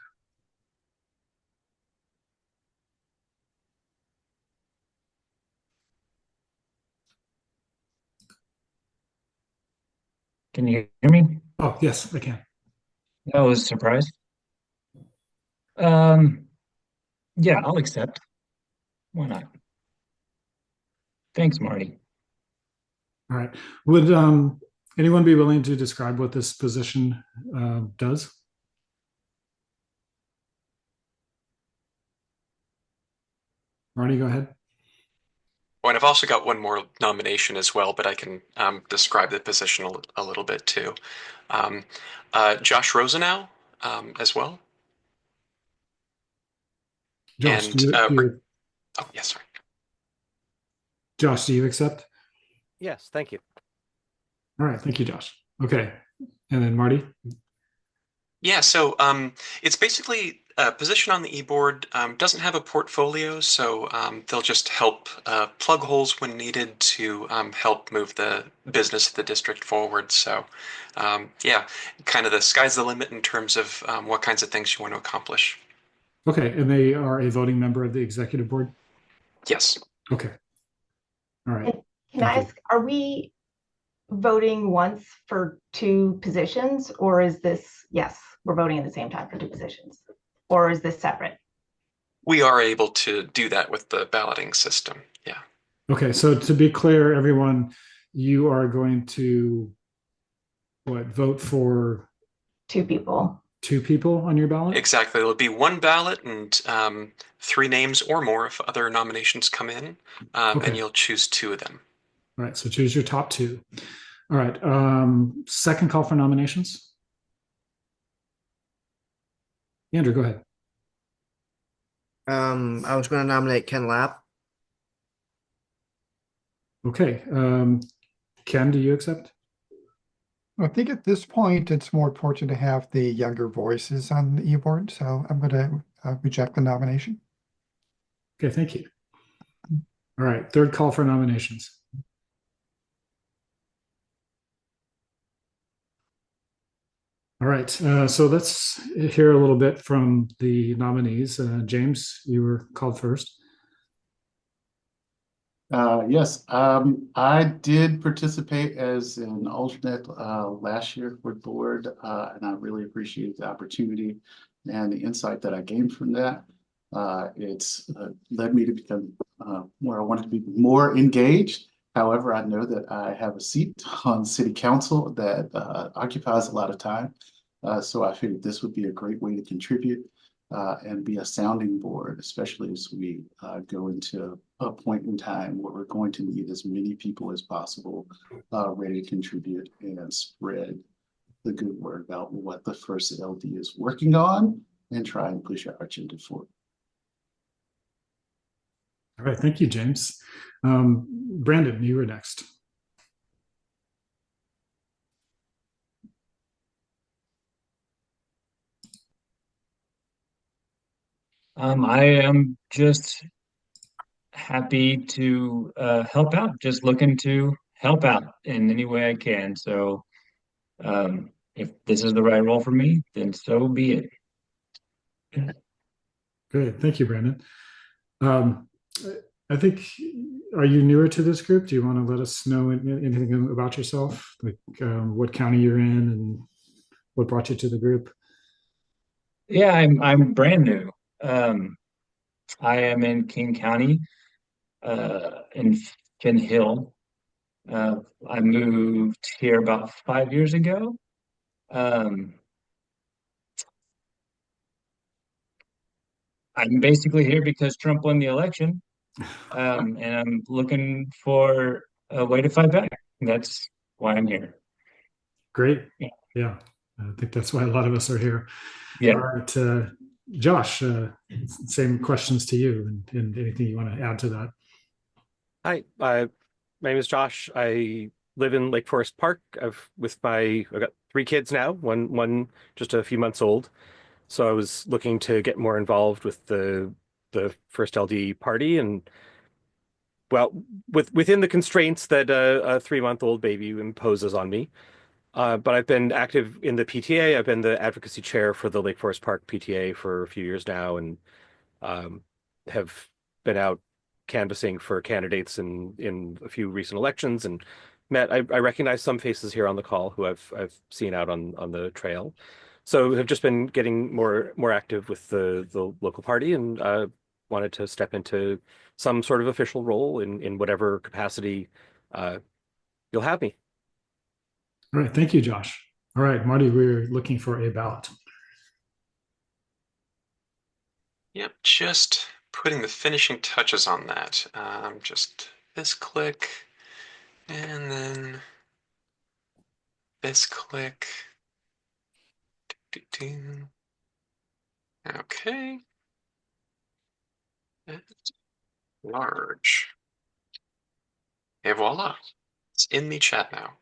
Can you hear me? Oh, yes, I can. I was surprised. Yeah, I'll accept. Why not? Thanks, Marty. All right. Would anyone be willing to describe what this position does? Marty, go ahead. Oh, and I've also got one more nomination as well, but I can describe the position a little bit too. Josh Rosenau as well. Josh, And oh, yes, sorry. Josh, do you accept? Yes, thank you. All right, thank you, Josh. Okay, and then Marty? Yeah, so it's basically a position on the e-board, doesn't have a portfolio, so they'll just help plug holes when needed to help move the business of the district forward. So yeah, kind of the sky's the limit in terms of what kinds of things you want to accomplish. Okay, and they are a voting member of the executive board? Yes. Okay. All right. Can I ask, are we voting once for two positions, or is this, yes, we're voting at the same time for two positions, or is this separate? We are able to do that with the balloting system. Yeah. Okay, so to be clear, everyone, you are going to vote for two people? Two people on your ballot? Exactly. It'll be one ballot and 3 names or more if other nominations come in, Okay. and you'll choose 2 of them. All right, so choose your top 2. All right, second call for nominations. Andrew, go ahead. I was going to nominate Ken Lapp. Okay, Ken, do you accept? I think at this point, it's more important to have the younger voices on the e-board, so I'm going to reject the nomination. Okay, thank you. All right, third call for nominations. All right, so let's hear a little bit from the nominees. James, you were called first. Yes, I did participate as an alternate last year for the board, and I really appreciate the opportunity and the insight that I gained from that. It's led me to become where I wanted to be more engaged. However, I know that I have a seat on city council that occupies a lot of time. So I figured this would be a great way to contribute and be a sounding board, especially as we go into a point in time where we're going to need as many people as possible ready to contribute and spread the good word about what the first LD is working on and try and push our agenda forward. All right, thank you, James. Brandon, you were next. I am just happy to help out, just looking to help out in any way I can. So if this is the right role for me, then so be it. Good, thank you, Brandon. I think, are you newer to this group? Do you want to let us know anything about yourself, like what county you're in and what brought you to the group? Yeah, I'm brand new. I am in King County, in Finn Hill. I moved here about 5 years ago. I'm basically here because Trump won the election, and I'm looking for a way to fight back. That's why I'm here. Great. Yeah, I think that's why a lot of us are here. Yeah. All right, Josh, same questions to you, and anything you want to add to that? Hi, my name is Josh. I live in Lake Forest Park. I've got 3 kids now, one just a few months old. So I was looking to get more involved with the first LD party, and well, within the constraints that a 3-month-old baby imposes on me. But I've been active in the PTA. I've been the advocacy chair for the Lake Forest Park PTA for a few years now, and have been out canvassing for candidates in a few recent elections, and I recognize some faces here on the call who I've seen out on the trail. So have just been getting more active with the local party, and wanted to step into some sort of official role in whatever capacity you'll have me. All right, thank you, Josh. All right, Marty, we're looking for a ballot. Yep, just putting the finishing touches on that. Just this click, and then this click. Okay. That's large. Et voila. It's in the chat now.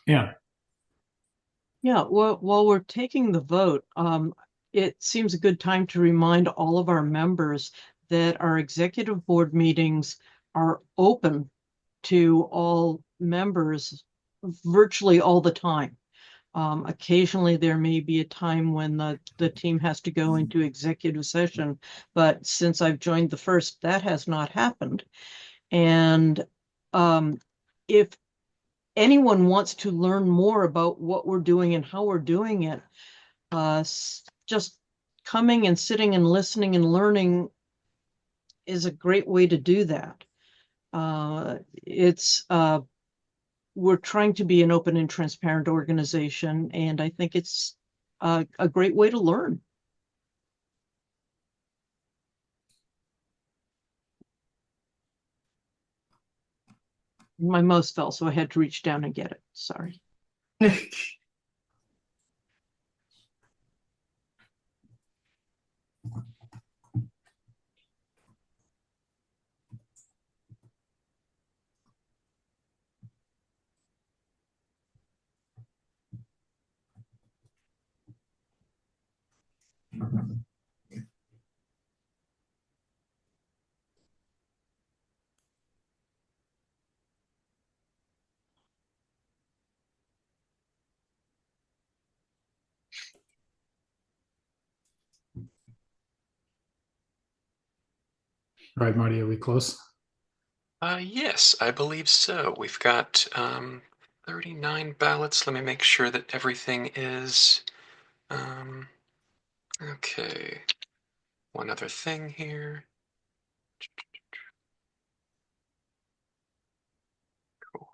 Yeah. Yeah, well, while we're taking the vote, it seems a good time to remind all of our members that our executive board meetings are open to all members virtually all the time. Occasionally there may be a time when the team has to go into executive session, but since I've joined the first, that has not happened. And if anyone wants to learn more about what we're doing and how we're doing it, just coming and sitting and listening and learning is a great way to do that. We're trying to be an open and transparent organization, and I think it's a great way to learn. My mouse fell, so I had to reach down and get it. Sorry. All right, Marty, are we close? Yes, I believe so. We've got 39 ballots. Let me make sure that everything is okay. One other thing here. Cool.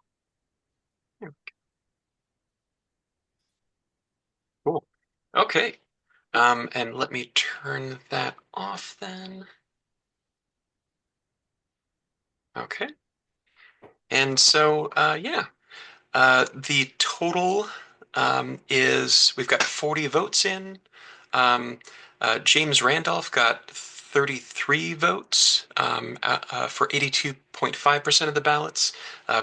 There we go. Cool. Okay. And let me turn that off then. Okay. And so, yeah, the total is we've got 40 votes in. James Randolph got 33 votes for 82.5% of the ballots.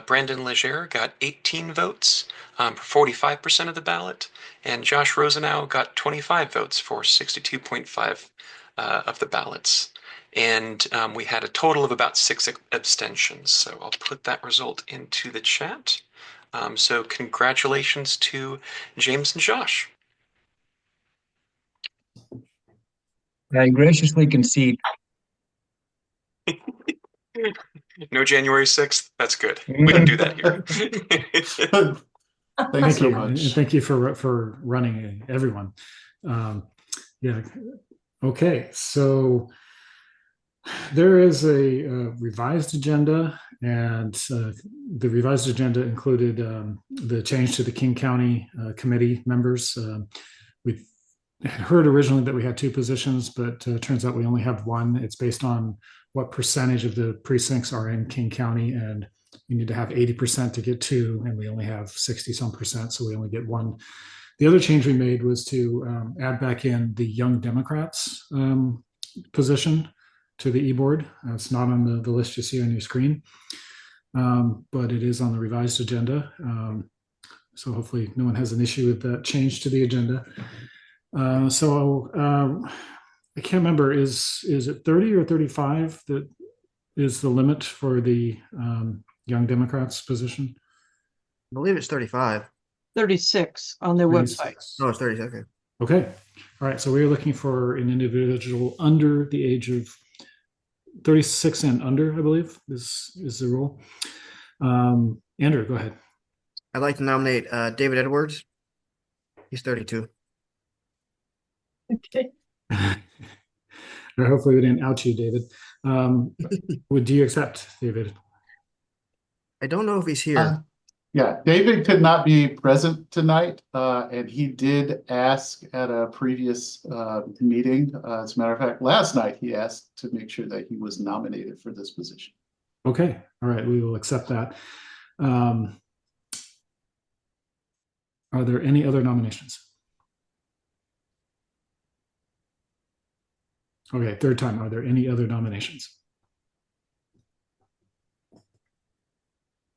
Brandon Leger got 18 votes for 45% of the ballot. And Josh Rosenau got 25 votes for 62.5 of the ballots. And we had a total of about 6 abstentions. So I'll put that result into the chat. So congratulations to James and Josh. I graciously concede. No January 6th. That's good. We don't do that here. Thank you, and thank you for running, everyone. Yeah. Okay, so there is a revised agenda, and the revised agenda included the change to the King County committee members. We had heard originally that we had 2 positions, but turns out we only have 1. It's based on what percentage of the precincts are in King County, and you need to have 80% to get 2, and we only have 60-some percent, so we only get 1. The other change we made was to add back in the Young Democrats position to the e-board. It's not on the list you see on your screen, but it is on the revised agenda. So hopefully no one has an issue with that change to the agenda. I can't remember, is it 30 or 35 that is the limit for the Young Democrats position? I believe it's 35. 36 on their 36. website. No, it's 30. Okay. Okay. All right. So we are looking for an individual under the age of 36 and under, I believe, is the rule. Andrew, go ahead. I'd like to nominate David Edwards. He's 32. Okay. Hopefully we didn't out you, David. Would you accept, David? I don't know if he's here. Yeah, David could not be present tonight, and he did ask at a previous meeting. As a matter of fact, last night he asked to make sure that he was nominated for this position. Okay. All right. We will accept that. Are there any other nominations? Okay, 3rd time. Are there any other nominations?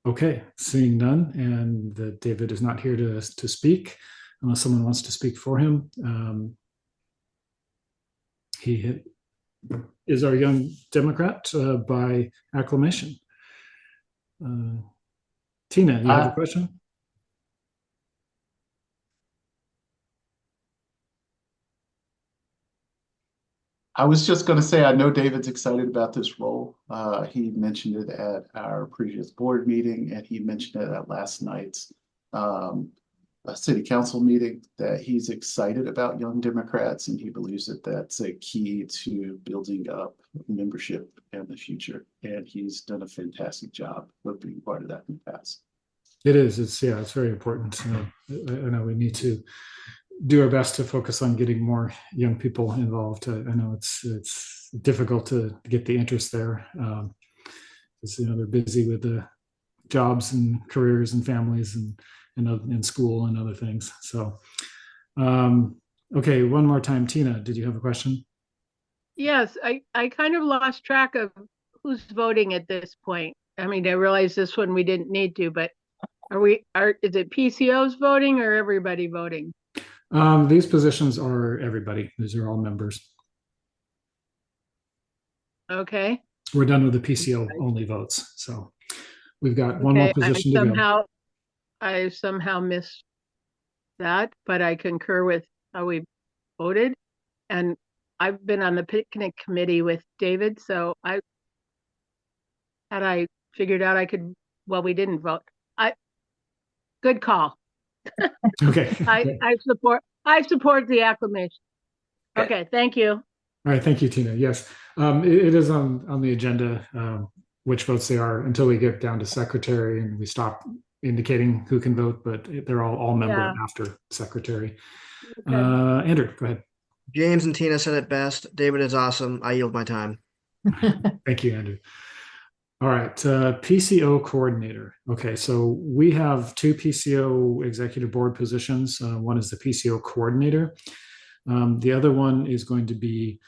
Okay, seeing none, and that David is not here to speak, unless someone wants to speak for him. He is our Young Democrat by acclamation. Tina, you have a question? I was just going to say, I know David's excited about this role. He mentioned it at our previous board meeting, and he mentioned it at last night's city council meeting, that he's excited about Young Democrats, and he believes that that's a key to building up membership in the future. And he's done a fantastic job of being part of that in the past. It is. It's very important. I know we need to do our best to focus on getting more young people involved. I know it's difficult to get the interest there. Because they're busy with the jobs and careers and families and in school and other things. So, okay, one more time, Tina, did you have a question? Yes, I kind of lost track of who's voting at this point. I mean, I realize this one we didn't need to, but is it PCOs voting or everybody voting? These positions are everybody. These are all members. Okay. We're done with the PCO only votes. So we've got one more position to go. I somehow missed that, but I concur with how we voted. And I've been on the picnic committee with David, so I figured out I could, well, we didn't vote. Good call. Okay. I support the acclamation. Okay, thank you. All right, thank you, Tina. Yes, it is on the agenda, which votes they are, until we get down to secretary and we stop indicating who can vote, but they're all member after secretary. Okay. Andrew, go ahead. James and Tina said it best. David is awesome. I yield my time. Thank you, Andrew. All right, PCO coordinator. Okay, so we have two PCO executive board positions. One is the PCO coordinator. The other one is going to be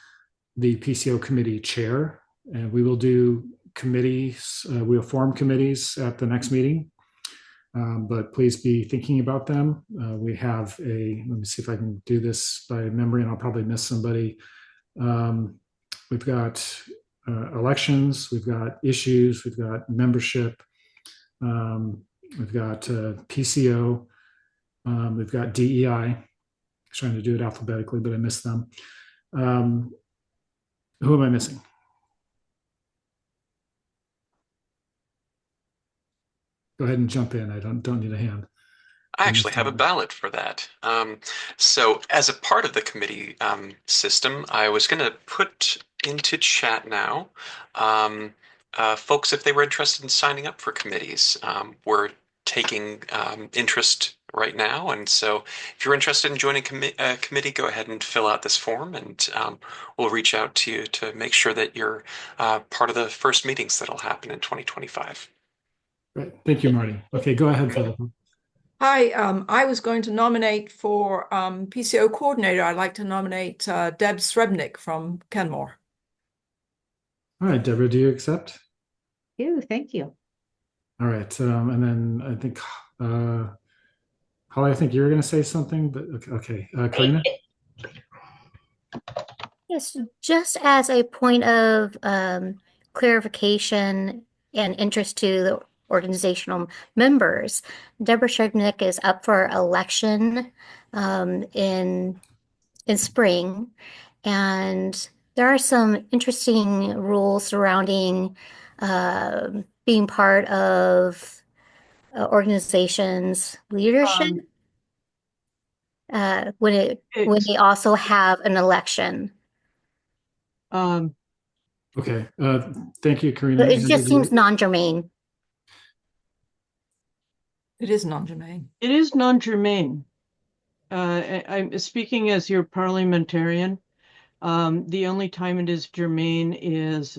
the PCO committee chair. And we will do committees, we'll form committees at the next meeting. But please be thinking about them. We have let me see if I can do this by memory, and I'll probably miss somebody. We've got elections, we've got issues, we've got membership, we've got PCO, we've got DEI. I was trying to do it alphabetically, but I missed them. Who am I missing? Go ahead and jump in. I don't need a hand. I actually have a ballot for that. So as a part of the committee system, I was going to put into chat now folks if they were interested in signing up for committees. We're taking interest right now, and so if you're interested in joining a committee, go ahead and fill out this form, and we'll reach out to you to make sure that you're part of the first meetings that'll happen in 2025. Great. Thank you, Marty. Okay, go ahead, Philip. Hi, I was going to nominate for PCO coordinator. I'd like to nominate Deb Srebnick from Kenmore. All right, Deborah, do you accept? Thank you. All right, and then I think, Holly, I think you were going to say something, but okay. Karina? Yes, just as a point of clarification and interest to the organizational members, Deborah Shegnick is up for election in spring, and there are some interesting rules surrounding being part of organizations' leadership when they also have an election. Okay, thank you, Karina. It just seems non-germane. It is non-germane. It is non-germane. I'm speaking as your parliamentarian. The only time it is germane is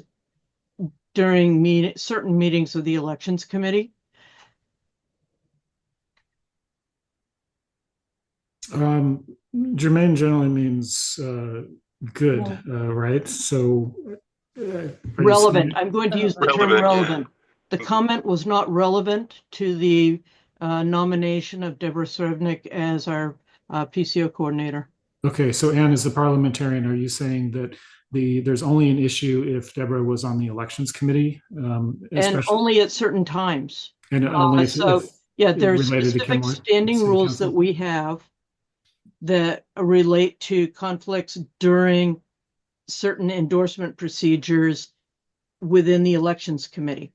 during certain meetings of the elections committee. Germane generally means good, right? So relevant. I'm going to use the term relevant. Yeah. The comment was not relevant to the nomination of Deborah Srebnick as our PCO coordinator. Okay, so Anne, as the parliamentarian, are you saying that there's only an issue if Deborah was on the elections committee? And only at certain times. And only if there's specific standing rules that we have that relate to conflicts during certain endorsement procedures within the elections committee.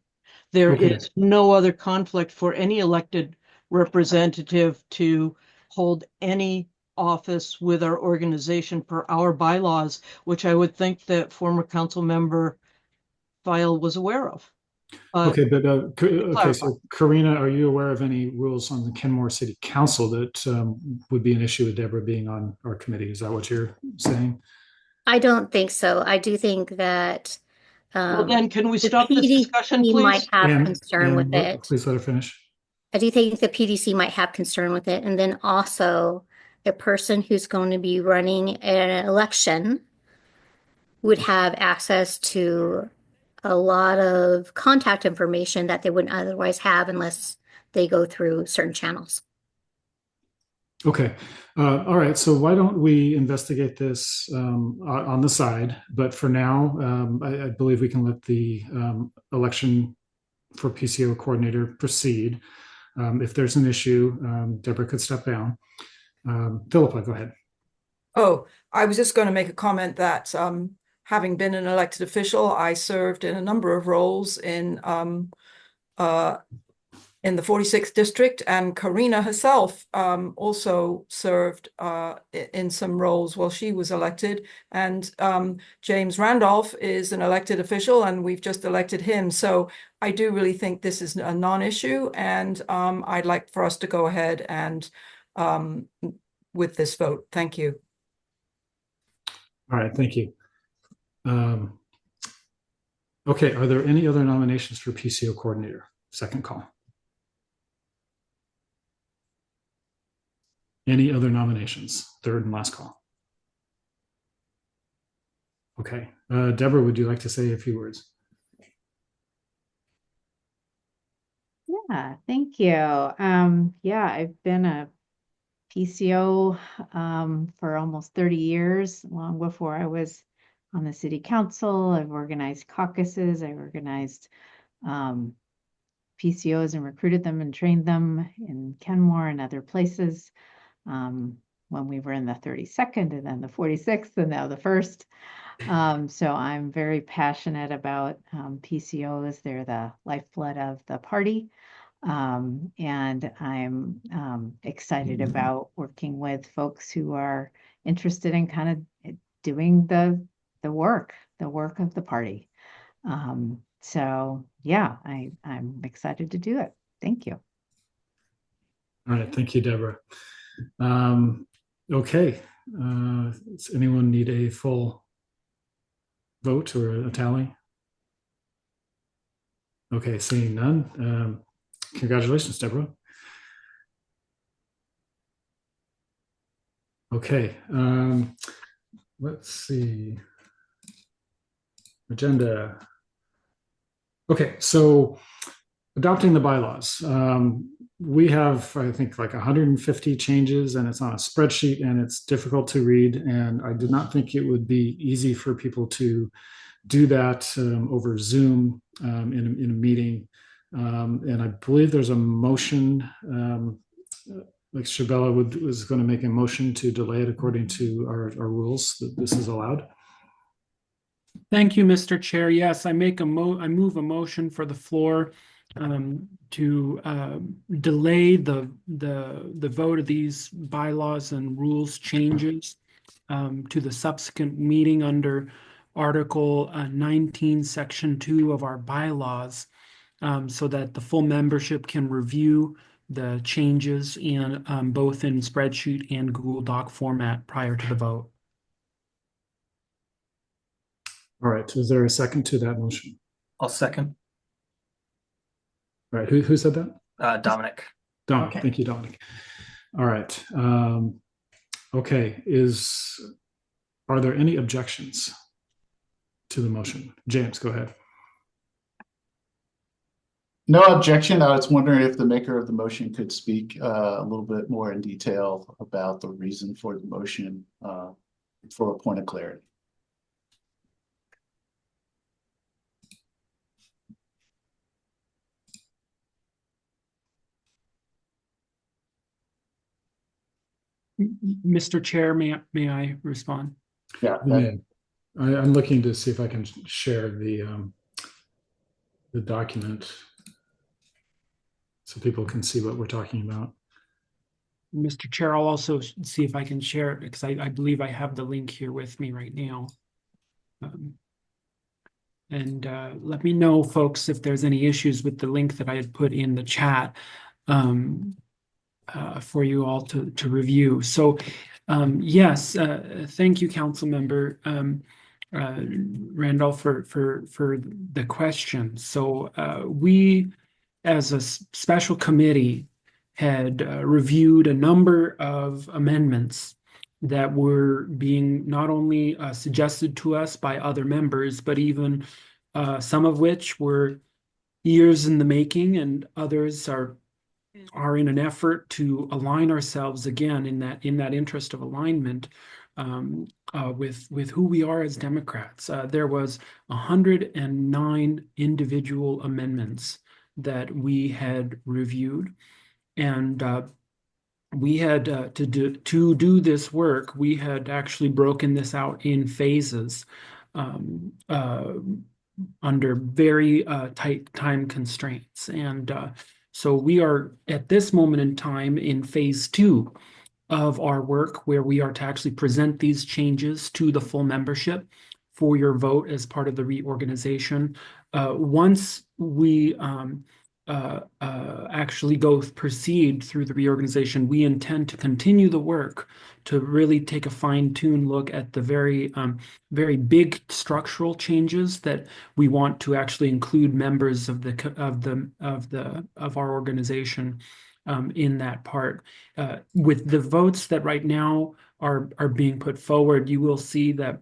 There Okay. is no other conflict for any elected representative to hold any office with our organization per our bylaws, which I would think that former council member File was aware of. Okay, but okay, clarify. so Karina, are you aware of any rules on the Kenmore City Council that would be an issue with Deborah being on our committee? Is that what you're saying? I don't think so. I do think that Well, then, can we the stop this discussion, PDC might please? have concern with it. Please let her finish. I do think the PDC might have concern with it. And then also a person who's going to be running an election would have access to a lot of contact information that they wouldn't otherwise have unless they go through certain channels. Okay. All right. So why don't we investigate this on the side? But for now, I believe we can let the election for PCO coordinator proceed. If there's an issue, Deborah could step down. Philippa, go ahead. Oh, I was just going to make a comment that having been an elected official, I served in a number of roles in the 46th district, and Karina herself also served in some roles while she was elected. And James Randolph is an elected official, and we've just elected him. So I do really think this is a non-issue, and I'd like for us to go ahead and with this vote. Thank you. All right. Thank you. Okay. Are there any other nominations for PCO coordinator? Second call. Any other nominations? Third and last call. Okay. Deborah, would you like to say a few words? Yeah, thank you. Yeah, I've been a PCO for almost 30 years, long before I was on the city council. I've organized caucuses, I've organized PCOs and recruited them and trained them in Kenmore and other places. When we were in the 32nd and then the 46th and now the 1st. So I'm very passionate about PCOs. They're the lifeblood of the party. And I'm excited about working with folks who are interested in kind of doing the work of the party. So yeah, I'm excited to do it. Thank you. All right. Thank you, Deborah. Okay. Does anyone need a full vote or a tally? Okay, seeing none. Congratulations, Deborah. Okay. Let's see. Agenda. Okay, so adopting the bylaws. We have, I think, like 150 changes, and it's on a spreadsheet, and it's difficult to read. And I did not think it would be easy for people to do that over Zoom in a meeting. And I believe there's a motion, like Shabella was going to make a motion to delay it according to our rules, that this is allowed. Thank you, Mr. Chair. Yes, I move a motion for the floor to delay the vote of these bylaws and rules changes to the subsequent meeting under Article 19, Section 2 of our bylaws, so that the full membership can review the changes in both in spreadsheet and Google Doc format prior to the vote. All right. Is there a second to that motion? I'll second. All right. Who said that? Dominic. Dominic. Okay. Thank you, Dominic. All right. Okay. Are there any objections to the motion? James, go ahead. No objection. I was wondering if the maker of the motion could speak a little bit more in detail about the reason for the motion for a point of clarity. Mr. Chair, may I respond? Yeah. I'm looking to see if I can share the document so people can see what we're talking about. Mr. Chair, I'll also see if I can share it because I believe I have the link here with me right now. And let me know, folks, if there's any issues with the link that I had put in the chat for you all to review. So, yes, thank you, Council Member Randolph, for the question. So we, as a special committee, had reviewed a number of amendments that were being not only suggested to us by other members, but even some of which were years in the making, and others are in an effort to align ourselves again in that interest of alignment with who we are as Democrats. There was 109 individual amendments that we had reviewed, and we had to do this work. We had actually broken this out in phases under very tight time constraints, and so we are at this moment in time in phase 2 of our work, where we are to actually present these changes to the full membership for your vote as part of the reorganization. Once we actually proceed through the reorganization, we intend to continue the work to really take a fine-tuned look at the very big structural changes that we want to actually include members of our organization in that part. With the votes that right now are being put forward, you will see that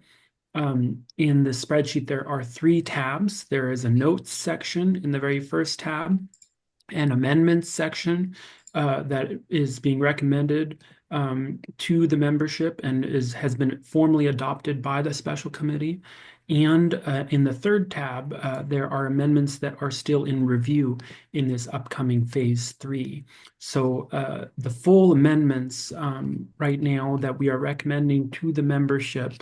in the spreadsheet there are 3 tabs. There is a notes section in the very first tab, an amendments section that is being recommended to the membership and has been formally adopted by the special committee. And in the third tab, there are amendments that are still in review in this upcoming phase 3. So the full amendments right now that we are recommending to the membership,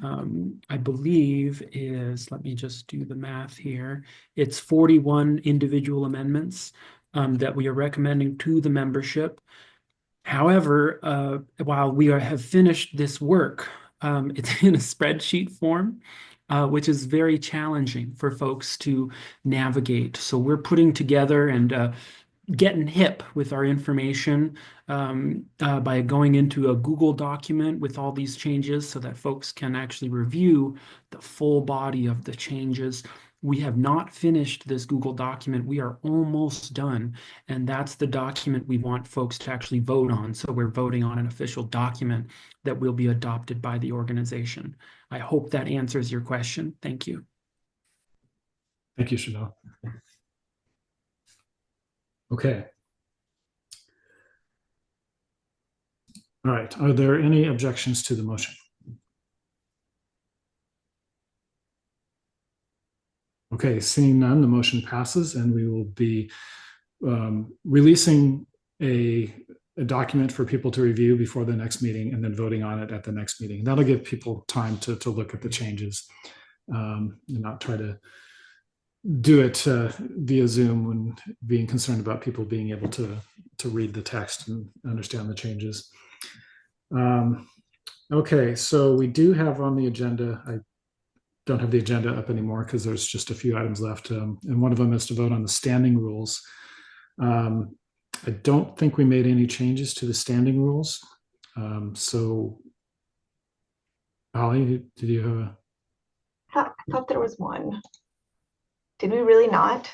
I believe is, let me just do the math here. It's 41 individual amendments that we are recommending to the membership. However, while we have finished this work, it's in a spreadsheet form, which is very challenging for folks to navigate. So we're putting together and getting hip with our information by going into a Google document with all these changes so that folks can actually review the full body of the changes. We have not finished this Google document. We are almost done, and that's the document we want folks to actually vote on. So we're voting on an official document that will be adopted by the organization. I hope that answers your question. Thank you. Thank you, Chanel. Okay. All right. Are there any objections to the motion? Okay, seeing none, the motion passes, and we will be releasing a document for people to review before the next meeting and then voting on it at the next meeting. That'll give people time to look at the changes and not try to do it via Zoom when being concerned about people being able to read the text and understand the changes. Okay, so we do have on the agenda, I don't have the agenda up anymore because there's just a few items left, and one of them is to vote on the standing rules. I don't think we made any changes to the standing rules. So, Holly, did you have a? I thought there was one. Did we really not?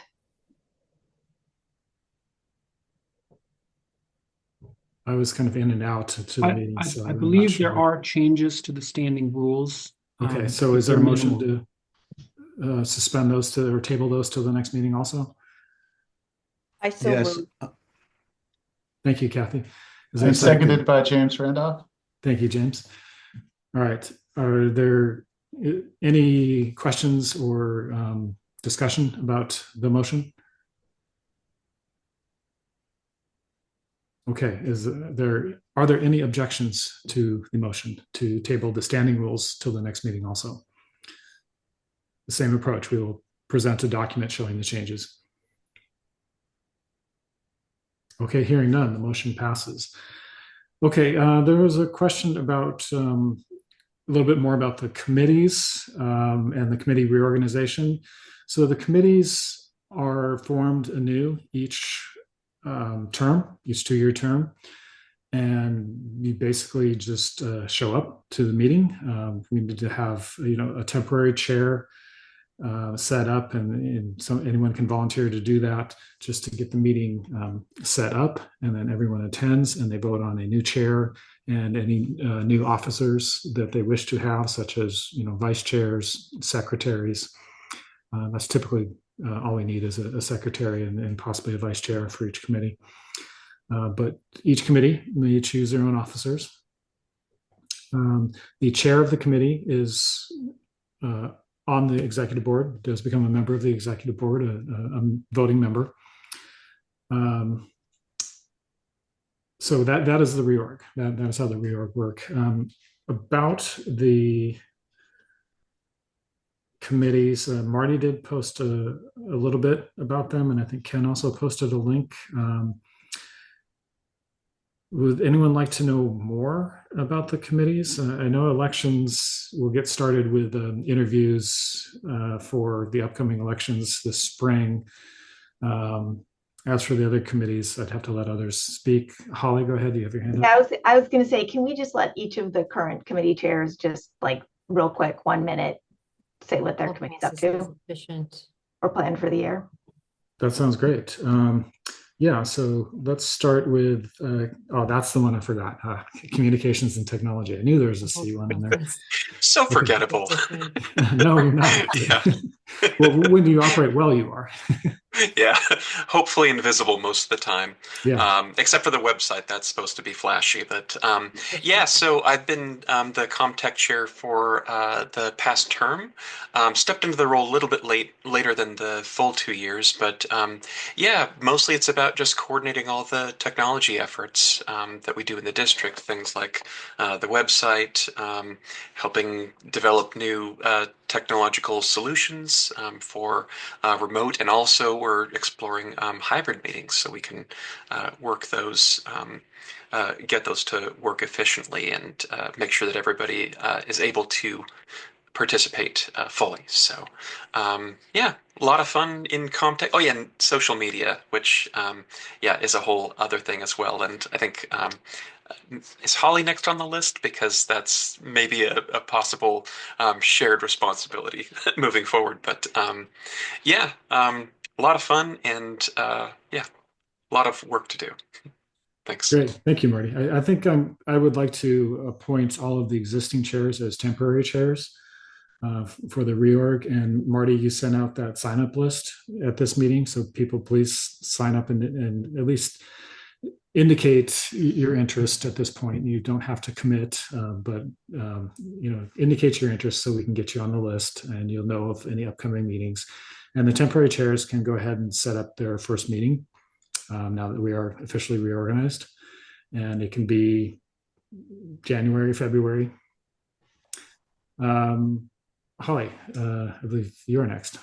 I was kind of in and out to the meeting, so I I'm believe not sure. there are changes to the standing rules. Okay, so is there a motion to suspend those or table those till the next meeting also? I so Yes. moved. Thank you, Kathy. Is there a Seconded by James Randolph. Thank you, James. All right. Are there any questions or discussion about the motion? Okay. Are there any objections to the motion to table the standing rules till the next meeting also? the same approach. We will present a document showing the changes. Okay, hearing none, the motion passes. Okay, there was a question about a little bit more about the committees and the committee reorganization. So the committees are formed anew each term, each 2-year term. And you basically just show up to the meeting. We need to have, a temporary chair set up, and anyone can volunteer to do that just to get the meeting set up, and then everyone attends and they vote on a new chair and any new officers that they wish to have, such as vice chairs, secretaries. That's typically all we need is a secretary and possibly a vice chair for each committee. But each committee may choose their own officers. The chair of the committee is on the executive board, does become a member of the executive board, a voting member. So that is the reorg. That is how the reorg work. About the committees, Marty did post a little bit about them, and I think Ken also posted a link. Would anyone like to know more about the committees? I know elections will get started with interviews for the upcoming elections this spring. As for the other committees, I'd have to let others speak. Holly, go ahead. You have your hand up. Yeah, I was going to say, can we just let each of the current committee chairs just like real quick, 1 minute, say what their committee's up to or plan for the year? That sounds great. Yeah, so let's start with, that's the one I forgot. Communications and technology. I knew there was a C one in there. So forgettable. No, you're not. Yeah. Well, when you operate well, you are. Yeah, hopefully invisible most of the time. Yeah. Except for the website, that's supposed to be flashy. But yeah, so I've been the Comtech chair for the past term. Stepped into the role a little bit later than the full 2 years, but yeah, mostly it's about just coordinating all the technology efforts that we do in the district. Things like the website, helping develop new technological solutions for remote, and also we're exploring hybrid meetings so we can work those, get those to work efficiently, and make sure that everybody is able to participate fully. So yeah, a lot of fun in Comtech. Oh yeah, and social media, which yeah, is a whole other thing as well. And I think is Holly next on the list? Because that's maybe a possible shared responsibility moving forward. But yeah, a lot of fun, and yeah, a lot of work to do. Thanks. Great. Thank you, Marty. I think I would like to appoint all of the existing chairs as temporary chairs for the reorg. And Marty, you sent out that sign-up list at this meeting. So people, please sign up and at least indicate your interest at this point. You don't have to commit, but indicate your interest so we can get you on the list and you'll know of any upcoming meetings. And the temporary chairs can go ahead and set up their first meeting now that we are officially reorganized. And it can be January, February. Holly, I believe you're next.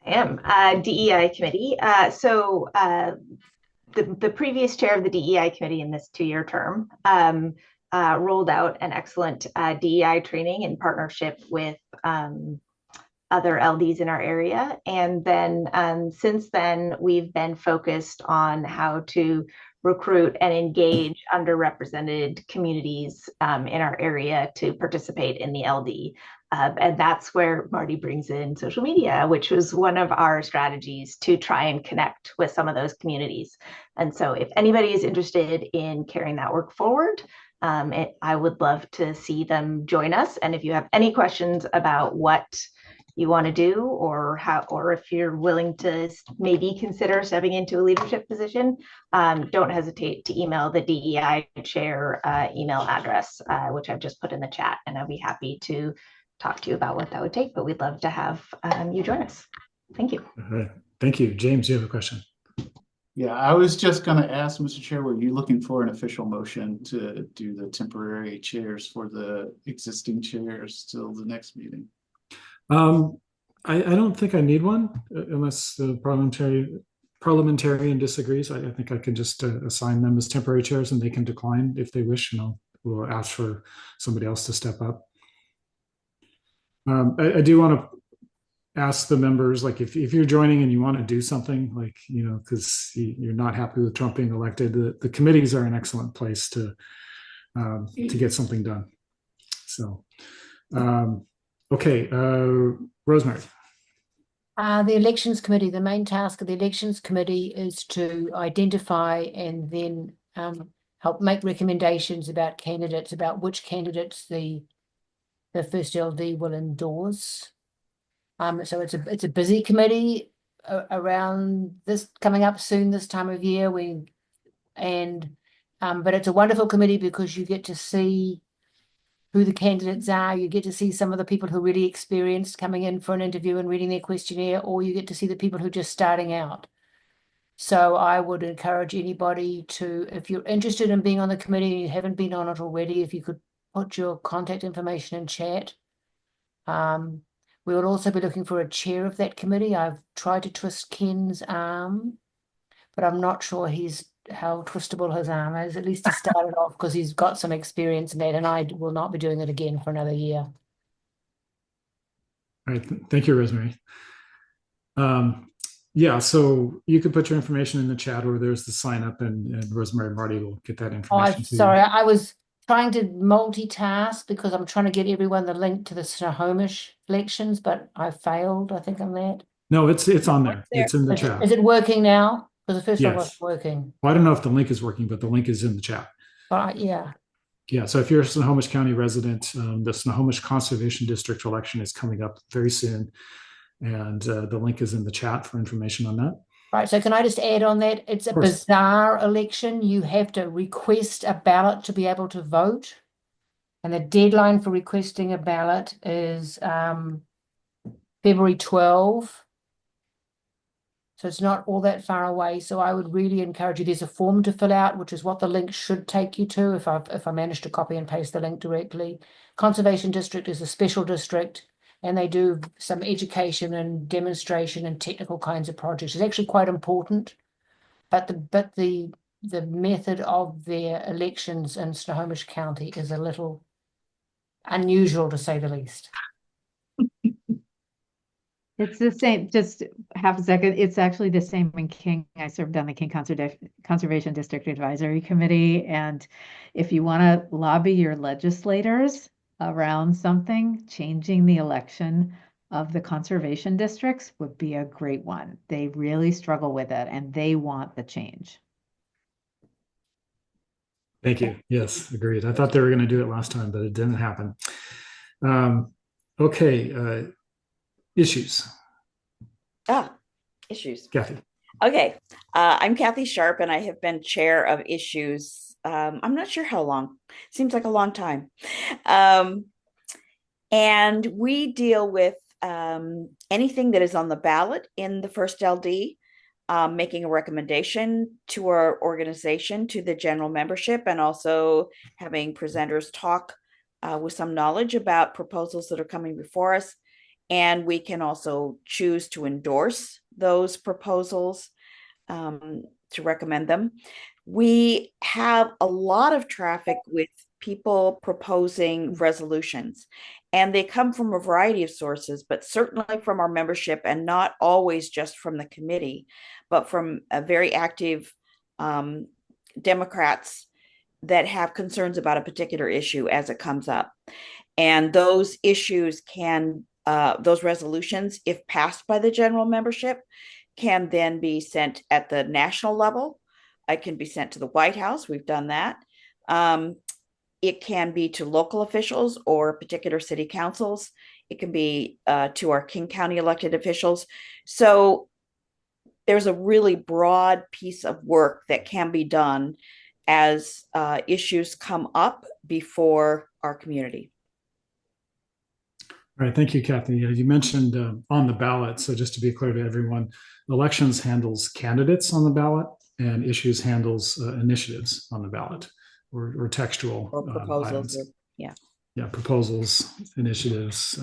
I am. DEI committee. So the previous chair of the DEI committee in this 2-year term rolled out an excellent DEI training in partnership with other LDs in our area. And then since then, we've been focused on how to recruit and engage underrepresented communities in our area to participate in the LD. And that's where Marty brings in social media, which was one of our strategies to try and connect with some of those communities. And so if anybody is interested in carrying that work forward, I would love to see them join us. And if you have any questions about what you want to do, or if you're willing to maybe consider stepping into a leadership position, don't hesitate to email the DEI chair email address, which I've just put in the chat, and I'll be happy to talk to you about what that would take. But we'd love to have you join us. Thank you. All right. Thank you. James, you have a question. Yeah, I was just going to ask, Mr. Chair, were you looking for an official motion to do the temporary chairs for the existing chairs till the next meeting? I don't think I need one unless the parliamentarian disagrees. I think I can just assign them as temporary chairs and they can decline if they wish, and we'll ask for somebody else to step up. I do want to ask the members, like if you're joining and you want to do something, like, because you're not happy with Trump being elected, the committees are an excellent place to get something done. So, okay, Rosemary. The elections committee, the main task of the elections committee is to identify and then help make recommendations about candidates, about which candidates the first LD will endorse. So it's a busy committee around this coming up soon this time of year. But it's a wonderful committee because you get to see who the candidates are. You get to see some of the people who are really experienced coming in for an interview and reading their questionnaire, or you get to see the people who are just starting out. So I would encourage anybody to, if you're interested in being on the committee and you haven't been on it already, if you could put your contact information in chat. We will also be looking for a chair of that committee. I've tried to twist Ken's arm, but I'm not sure how twistable his arm is. At least he started off because he's got some experience in that, and I will not be doing it again for another year. All right, thank you, Rosemary. Yeah, so you can put your information in the chat, or there's the sign up, and Rosemary and Marty will get that information. Sorry, I was trying to multitask because I'm trying to get everyone the link to the Snohomish elections, but I failed, I think, on that. No, it's on there. It's in the chat. Is it working now? Because the first one wasn't Yes. working. Well, I don't know if the link is working, but the link is in the chat. Yeah. Yeah, so if you're a Snohomish County resident, the Snohomish Conservation District election is coming up very soon. And the link is in the chat for information on that. Right, so can I just add on that? It's a bizarre election. You have to request a ballot to be able to vote. And the deadline for requesting a ballot is February 12. So it's not all that far away. So I would really encourage you. There's a form to fill out, which is what the link should take you to if I manage to copy and paste the link directly. Conservation District is a special district, and they do some education and demonstration and technical kinds of projects. It's actually quite important, but the method of their elections in Snohomish County is a little unusual, to say the least. It's the same, just half a second. It's actually the same in King. I served on the King Conservation District Advisory Committee. And if you want to lobby your legislators around something, changing the election of the conservation districts would be a great one. They really struggle with it and they want the change. Thank you. Yes, agreed. I thought they were going to do it last time, but it didn't happen. Okay. Issues. Issues. Kathy. Okay. I'm Kathy Sharp, and I have been chair of issues. I'm not sure how long. Seems like a long time. And we deal with anything that is on the ballot in the first LD, making a recommendation to our organization, to the general membership, and also having presenters talk with some knowledge about proposals that are coming before us. And we can also choose to endorse those proposals, to recommend them. We have a lot of traffic with people proposing resolutions, and they come from a variety of sources, but certainly from our membership, and not always just from the committee, but from a very active Democrats that have concerns about a particular issue as it comes up. And those issues can those resolutions, if passed by the general membership, can then be sent at the national level. It can be sent to the White House. We've done that. It can be to local officials or particular city councils. It can be to our King County elected officials. So there's a really broad piece of work that can be done as issues come up before our community. All right, thank you, Kathy. You mentioned on the ballot. So just to be clear to everyone, elections handles candidates on the ballot, and issues handles initiatives on the ballot, or textual or proposals. items. Yeah, proposals, initiatives.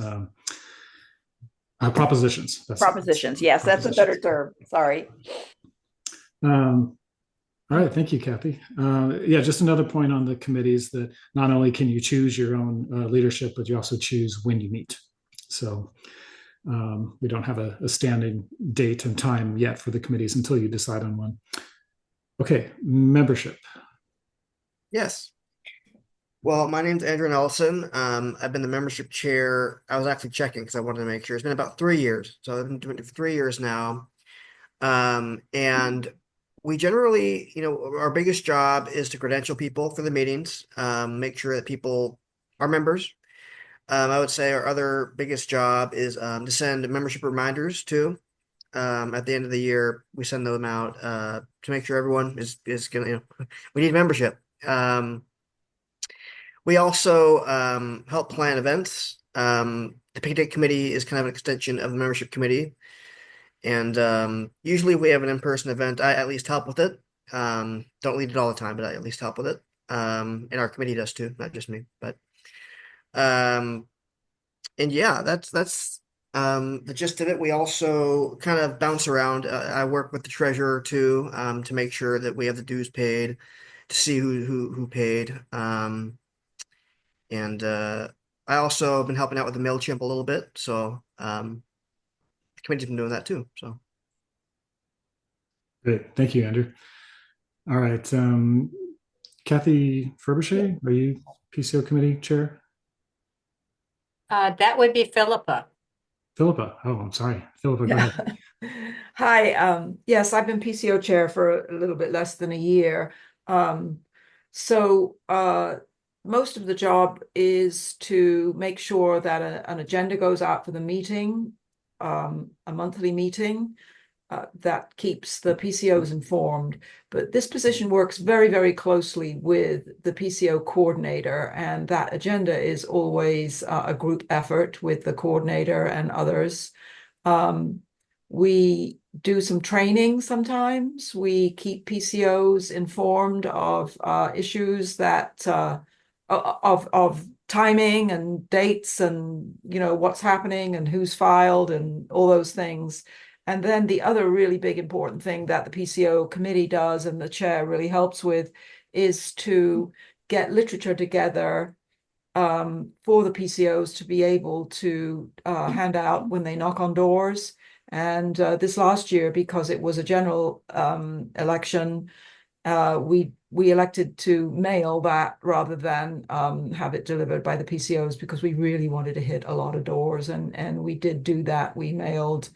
Propositions. Propositions. Yes, that's a better term. Sorry. All right, thank you, Kathy. Yeah, just another point on the committees that not only can you choose your own leadership, but you also choose when you meet. So we don't have a standing date and time yet for the committees until you decide on one. Okay, membership. Yes. Well, my name's Andrew Nelson. I've been the membership chair. I was actually checking because I wanted to make sure. It's been about 3 years. So I've been doing it for 3 years now. And we generally, our biggest job is to credential people for the meetings, make sure that people are members. I would say our other biggest job is to send membership reminders too. At the end of the year, we send them out to make sure everyone is gonna, we need membership. We also help plan events. The picnic committee is kind of an extension of the membership committee. And usually we have an in-person event. I at least help with it. Don't lead it all the time, but I at least help with it. And our committee does too, not just me. But and yeah, that's the gist of it. We also kind of bounce around. I work with the treasurer too, to make sure that we have the dues paid, to see who paid. And I also have been helping out with the MailChimp a little bit. So the committee's been doing that too. So Great, thank you, Andrew. All right, Kathy Furbisher, are you PCO committee chair? That would be Philippa. Philippa, oh, I'm sorry. Philippa, go ahead. Hi, yes, I've been PCO chair for a little bit less than a year. So most of the job is to make sure that an agenda goes out for the meeting, a monthly meeting. That keeps the PCOs informed. But this position works very, very closely with the PCO coordinator, and that agenda is always a group effort with the coordinator and others. We do some training sometimes. We keep PCOs informed of issues that of timing and dates and what's happening and who's filed and all those things. And then the other really big important thing that the PCO committee does and the chair really helps with is to get literature together for the PCOs to be able to hand out when they knock on doors. And this last year, because it was a general election, we elected to mail that rather than have it delivered by the PCOs because we really wanted to hit a lot of doors. And we did do that. We mailed,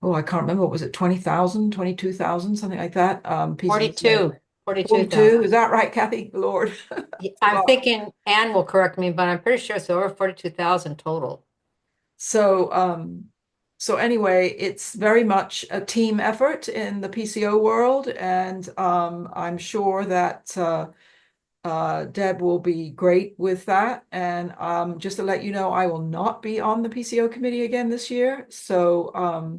I can't remember, what was it, 20,000, 22,000, something like that? 42,000. Is that right, Kathy? Lord. I'm thinking Anne will correct me, but I'm pretty sure it's over 42,000 total. So anyway, it's very much a team effort in the PCO world, and I'm sure that Deb will be great with that. And just to let you know, I will not be on the PCO committee again this year. So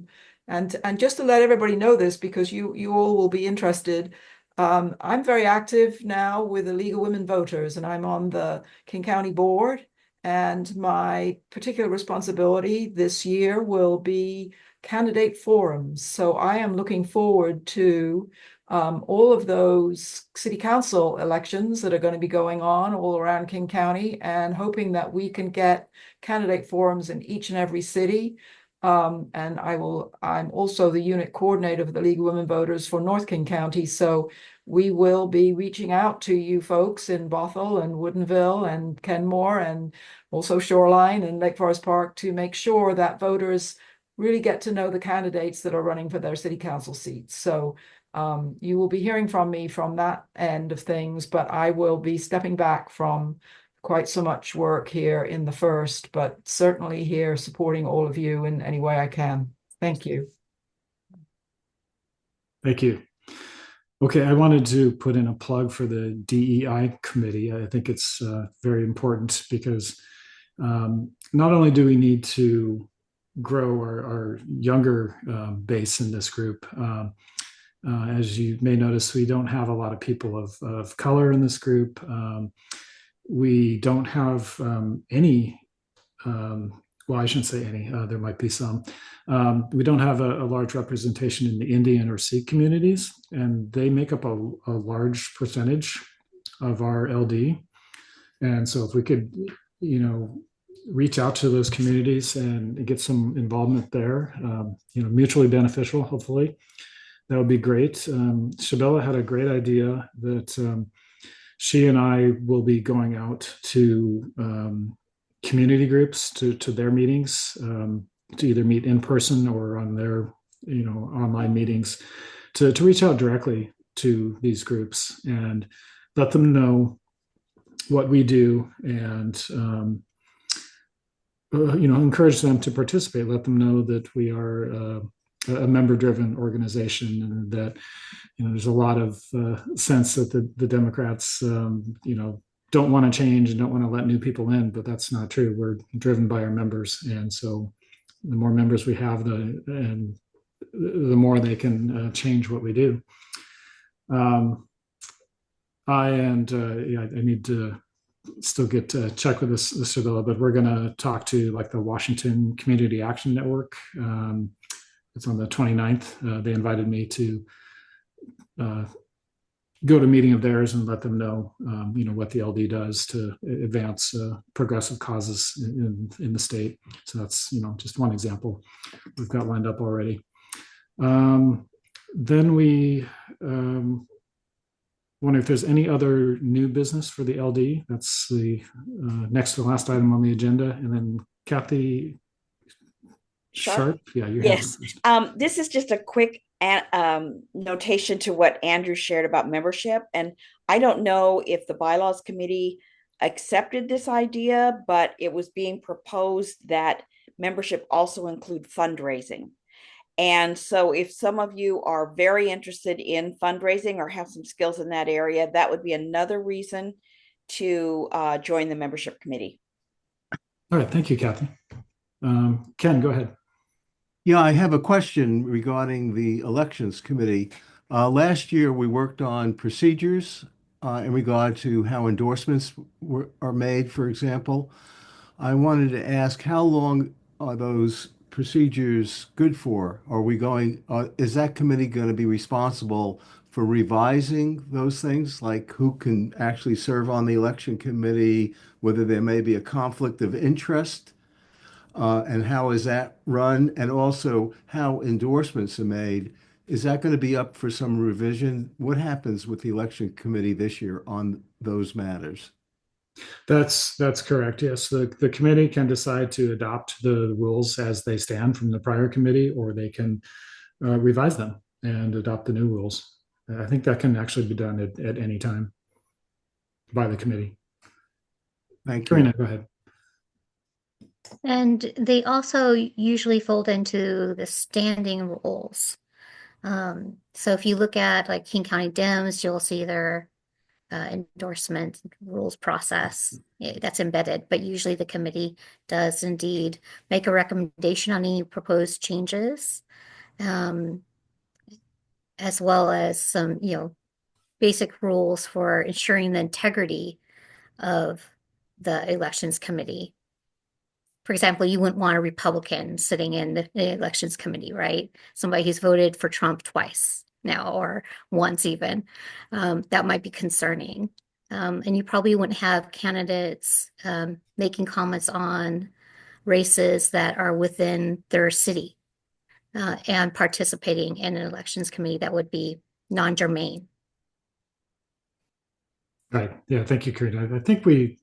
and just to let everybody know this, because you all will be interested. I'm very active now with the League of Women Voters, and I'm on the King County Board. And my particular responsibility this year will be candidate forums. So I am looking forward to all of those city council elections that are going to be going on all around King County, and hoping that we can get candidate forums in each and every city. And I'm also the unit coordinator of the League of Women Voters for North King County. So we will be reaching out to you folks in Bothell and Woodinville and Kenmore and also Shoreline and Lake Forest Park to make sure that voters really get to know the candidates that are running for their city council seats. So you will be hearing from me from that end of things, but I will be stepping back from quite so much work here in the first, but certainly here supporting all of you in any way I can. Thank you. Thank you. Okay, I wanted to put in a plug for the DEI committee. I think it's very important because not only do we need to grow our younger base in this group, as you may notice, we don't have a lot of people of color in this group. We don't have any well, I shouldn't say any, there might be some. We don't have a large representation in the Indian or Sikh communities, and they make up a large percentage of our LD. And so if we could, reach out to those communities and get some involvement there, mutually beneficial, hopefully, that would be great. Shabella had a great idea that she and I will be going out to community groups, to their meetings, to either meet in person or on their online meetings, to reach out directly to these groups and let them know what we do, and encourage them to participate. Let them know that we are a member-driven organization, and that there's a lot of sense that the Democrats don't want to change and don't want to let new people in, but that's not true. We're driven by our members, and so the more members we have, the more they can change what we do. I need to still get to check with this Shabella, but we're going to talk to like the Washington Community Action Network. It's on the 29th. They invited me to go to a meeting of theirs and let them know, what the LD does to advance progressive causes in the state. So that's, just one example we've got lined up already. Then we wonder if there's any other new business for the LD. That's the next to the last item on the agenda. And then Kathy Sharp. Yeah, you yes. This is just a quick notation to what Andrew shared about membership. And I don't know if the bylaws committee accepted this idea, but it was being proposed that membership also include fundraising. And so if some of you are very interested in fundraising or have some skills in that area, that would be another reason to join the membership committee. All right. Thank you, Kathy. Ken, go ahead. Yeah, I have a question regarding the elections committee. Last year, we worked on procedures in regard to how endorsements are made, for example. I wanted to ask, how long are those procedures good for? Is that committee going to be responsible for revising those things, like who can actually serve on the election committee, whether there may be a conflict of interest, and how is that run? And also how endorsements are made. Is that going to be up for some revision? What happens with the election committee this year on those matters? That's correct. Yes, the committee can decide to adopt the rules as they stand from the prior committee, or they can revise them and adopt the new rules. I think that can actually be done at any time by the committee. Thank you. Karina, go ahead. And they also usually fold into the standing rules. So if you look at like King County Dems, you'll see their endorsement rules process that's embedded, but usually the committee does indeed make a recommendation on any proposed changes, as well as some, basic rules for ensuring the integrity of the elections committee. For example, you wouldn't want a Republican sitting in the elections committee, right? Somebody who's voted for Trump twice now or once even. That might be concerning. And you probably wouldn't have candidates making comments on races that are within their city and participating in an elections committee that would be non-germane. Right. Yeah. Thank you, Karina. I think we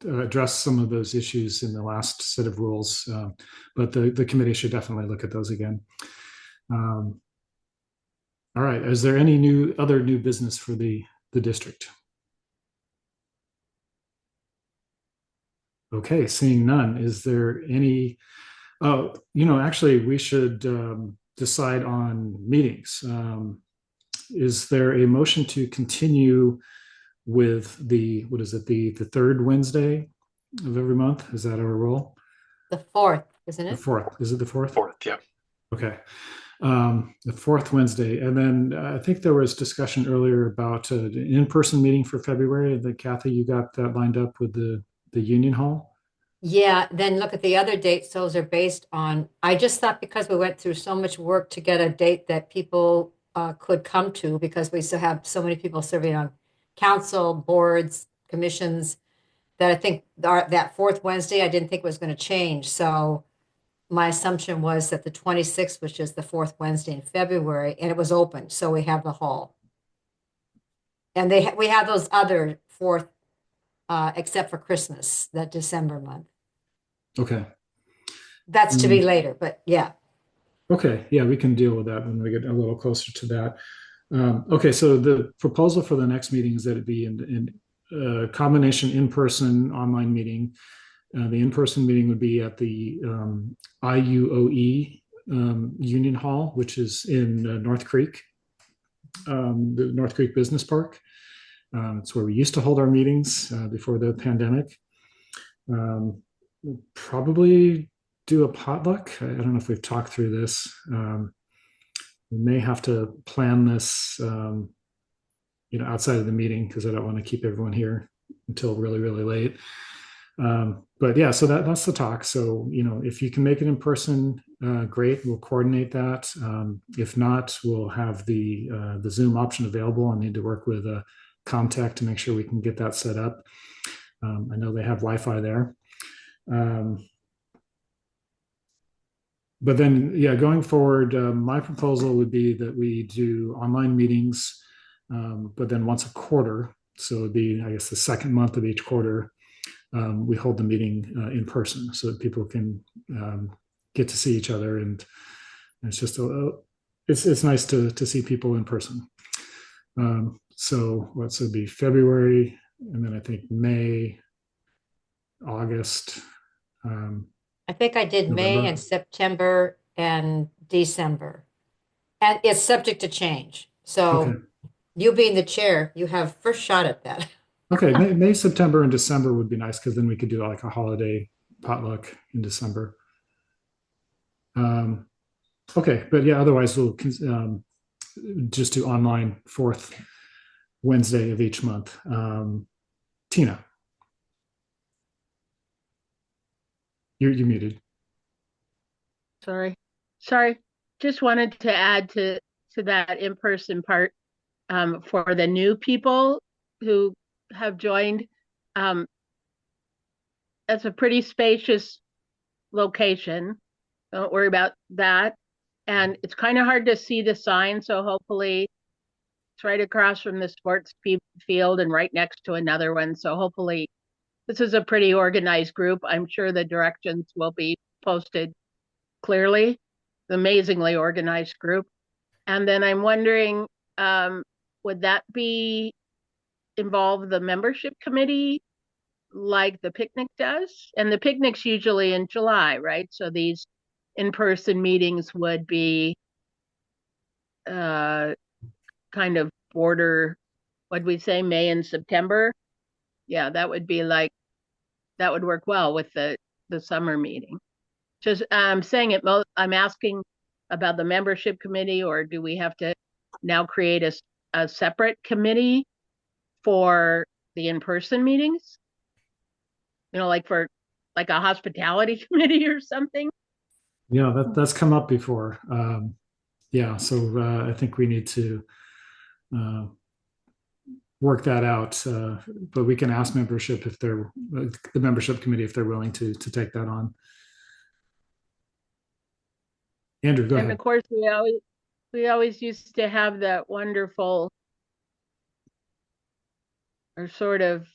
addressed some of those issues in the last set of rules, but the committee should definitely look at those again. All right. Is there any other new business for the district? Okay. Seeing none. Is there any? Oh, actually, we should decide on meetings. Is there a motion to continue with the third Wednesday of every month? Is that our rule? The 4th, isn't it? The 4th. Is it the 4th? 4th, yeah. Okay. The 4th Wednesday. And then I think there was discussion earlier about an in-person meeting for February. That Kathy, you got that lined up with the Union Hall? Yeah, then look at the other dates. Those are based on, I just thought because we went through so much work to get a date that people could come to, because we still have so many people serving on council, boards, commissions, that I think that fourth Wednesday, I didn't think was going to change. So my assumption was that the 26th, which is the fourth Wednesday in February, and it was open. So we have the hall. And we have those other fourth, except for Christmas, that December month. Okay. That's to be later, but yeah. Okay, yeah, we can deal with that when we get a little closer to that. Okay, so the proposal for the next meeting is that it be in combination in-person online meeting. The in-person meeting would be at the IUOE Union Hall, which is in North Creek, the North Creek Business Park. It's where we used to hold our meetings before the pandemic. We'll probably do a potluck. I don't know if we've talked through this. We may have to plan this, outside of the meeting, because I don't want to keep everyone here until really, really late. But yeah, so that's the talk. So, if you can make it in person, great. We'll coordinate that. If not, we'll have the Zoom option available. I need to work with Comtech to make sure we can get that set up. I know they have Wi-Fi there. But then, yeah, going forward, my proposal would be that we do online meetings, but then once a quarter. So it'd be, I guess, the second month of each quarter, we hold the meeting in person so that people can get to see each other. And it's just it's nice to see people in person. So what's it be February, and then I think May, August. I think I did May November. and September and December. And it's subject to change. So Okay. you being the chair, you have first shot at that. Okay, May, September, and December would be nice, because then we could do like a holiday potluck in December. Okay, but yeah, otherwise we'll just do online fourth Wednesday of each month. Tina, you're muted. Sorry. Just wanted to add to that in-person part, for the new people who have joined. That's a pretty spacious location. Don't worry about that. And it's kind of hard to see the sign, so hopefully it's right across from the sports field and right next to another one. So hopefully this is a pretty organized group. I'm sure the directions will be posted clearly. Amazingly organized group. And then I'm wondering, would that involve the membership committee like the picnic does? And the picnic's usually in July, right? So these in-person meetings would be kind of border, what'd we say, May and September? Yeah, that would work well with the summer meeting. Just I'm asking about the membership committee, or do we have to now create a separate committee for the in-person meetings? Like for like a hospitality committee or something? Yeah, that's come up before. Yeah, so I think we need to work that out. But we can ask membership if they're the membership committee if they're willing to take that on. Andrew, go And ahead. of course, we always used to have that wonderful or sort of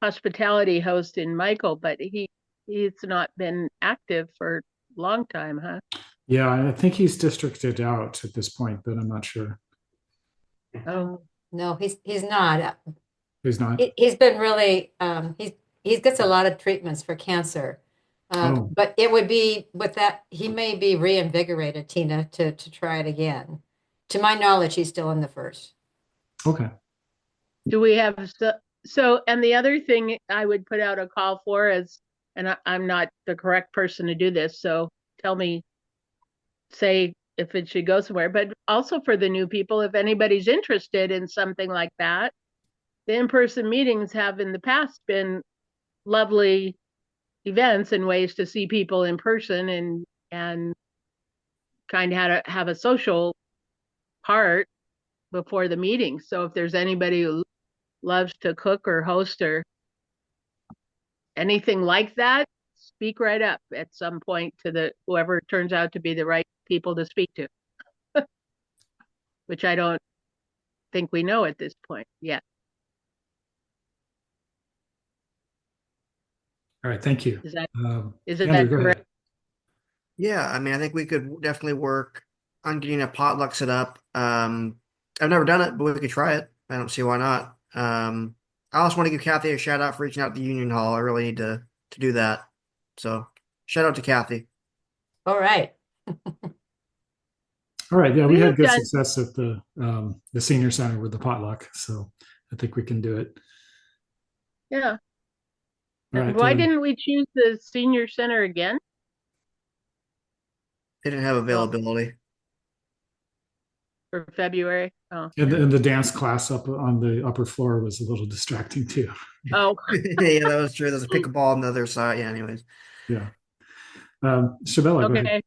hospitality host in Michael, but he's not been active for a long time, huh? Yeah, I think he's districted out at this point, but I'm not sure. Oh no, he's not. He's not. He's been really he gets a lot of treatments for cancer. Oh. But it would be with that, he may be reinvigorated, Tina, to try it again. To my knowledge, he's still in the first. Okay. Do we have so and the other thing I would put out a call for is, and I'm not the correct person to do this, so tell me, say if it should go somewhere, but also for the new people, if anybody's interested in something like that, the in-person meetings have in the past been lovely events and ways to see people in person and kind of have a social part before the meeting. So if there's anybody who loves to cook or host or anything like that, speak right up at some point to the whoever turns out to be the right people to speak to, which I don't think we know at this point yet. All right, thank you. Is that Andrew, go correct? ahead. Yeah, I mean, I think we could definitely work on getting a potluck set up. I've never done it, but we could try it. I don't see why not. I also want to give Kathy a shout out for reaching out to Union Hall. I really need to do that. So shout out to Kathy. All right. All right, yeah, we had We've good done- success at the senior center with the potluck, so I think we can do it. Yeah. All right, Why didn't we choose the senior center again? They didn't have availability. For February? Oh. and the dance class up on the upper floor was a little distracting too. Oh. Yeah, that was true. There's a pickleball on the other side. Yeah, anyways. Yeah. Shabella, go ahead. Okay.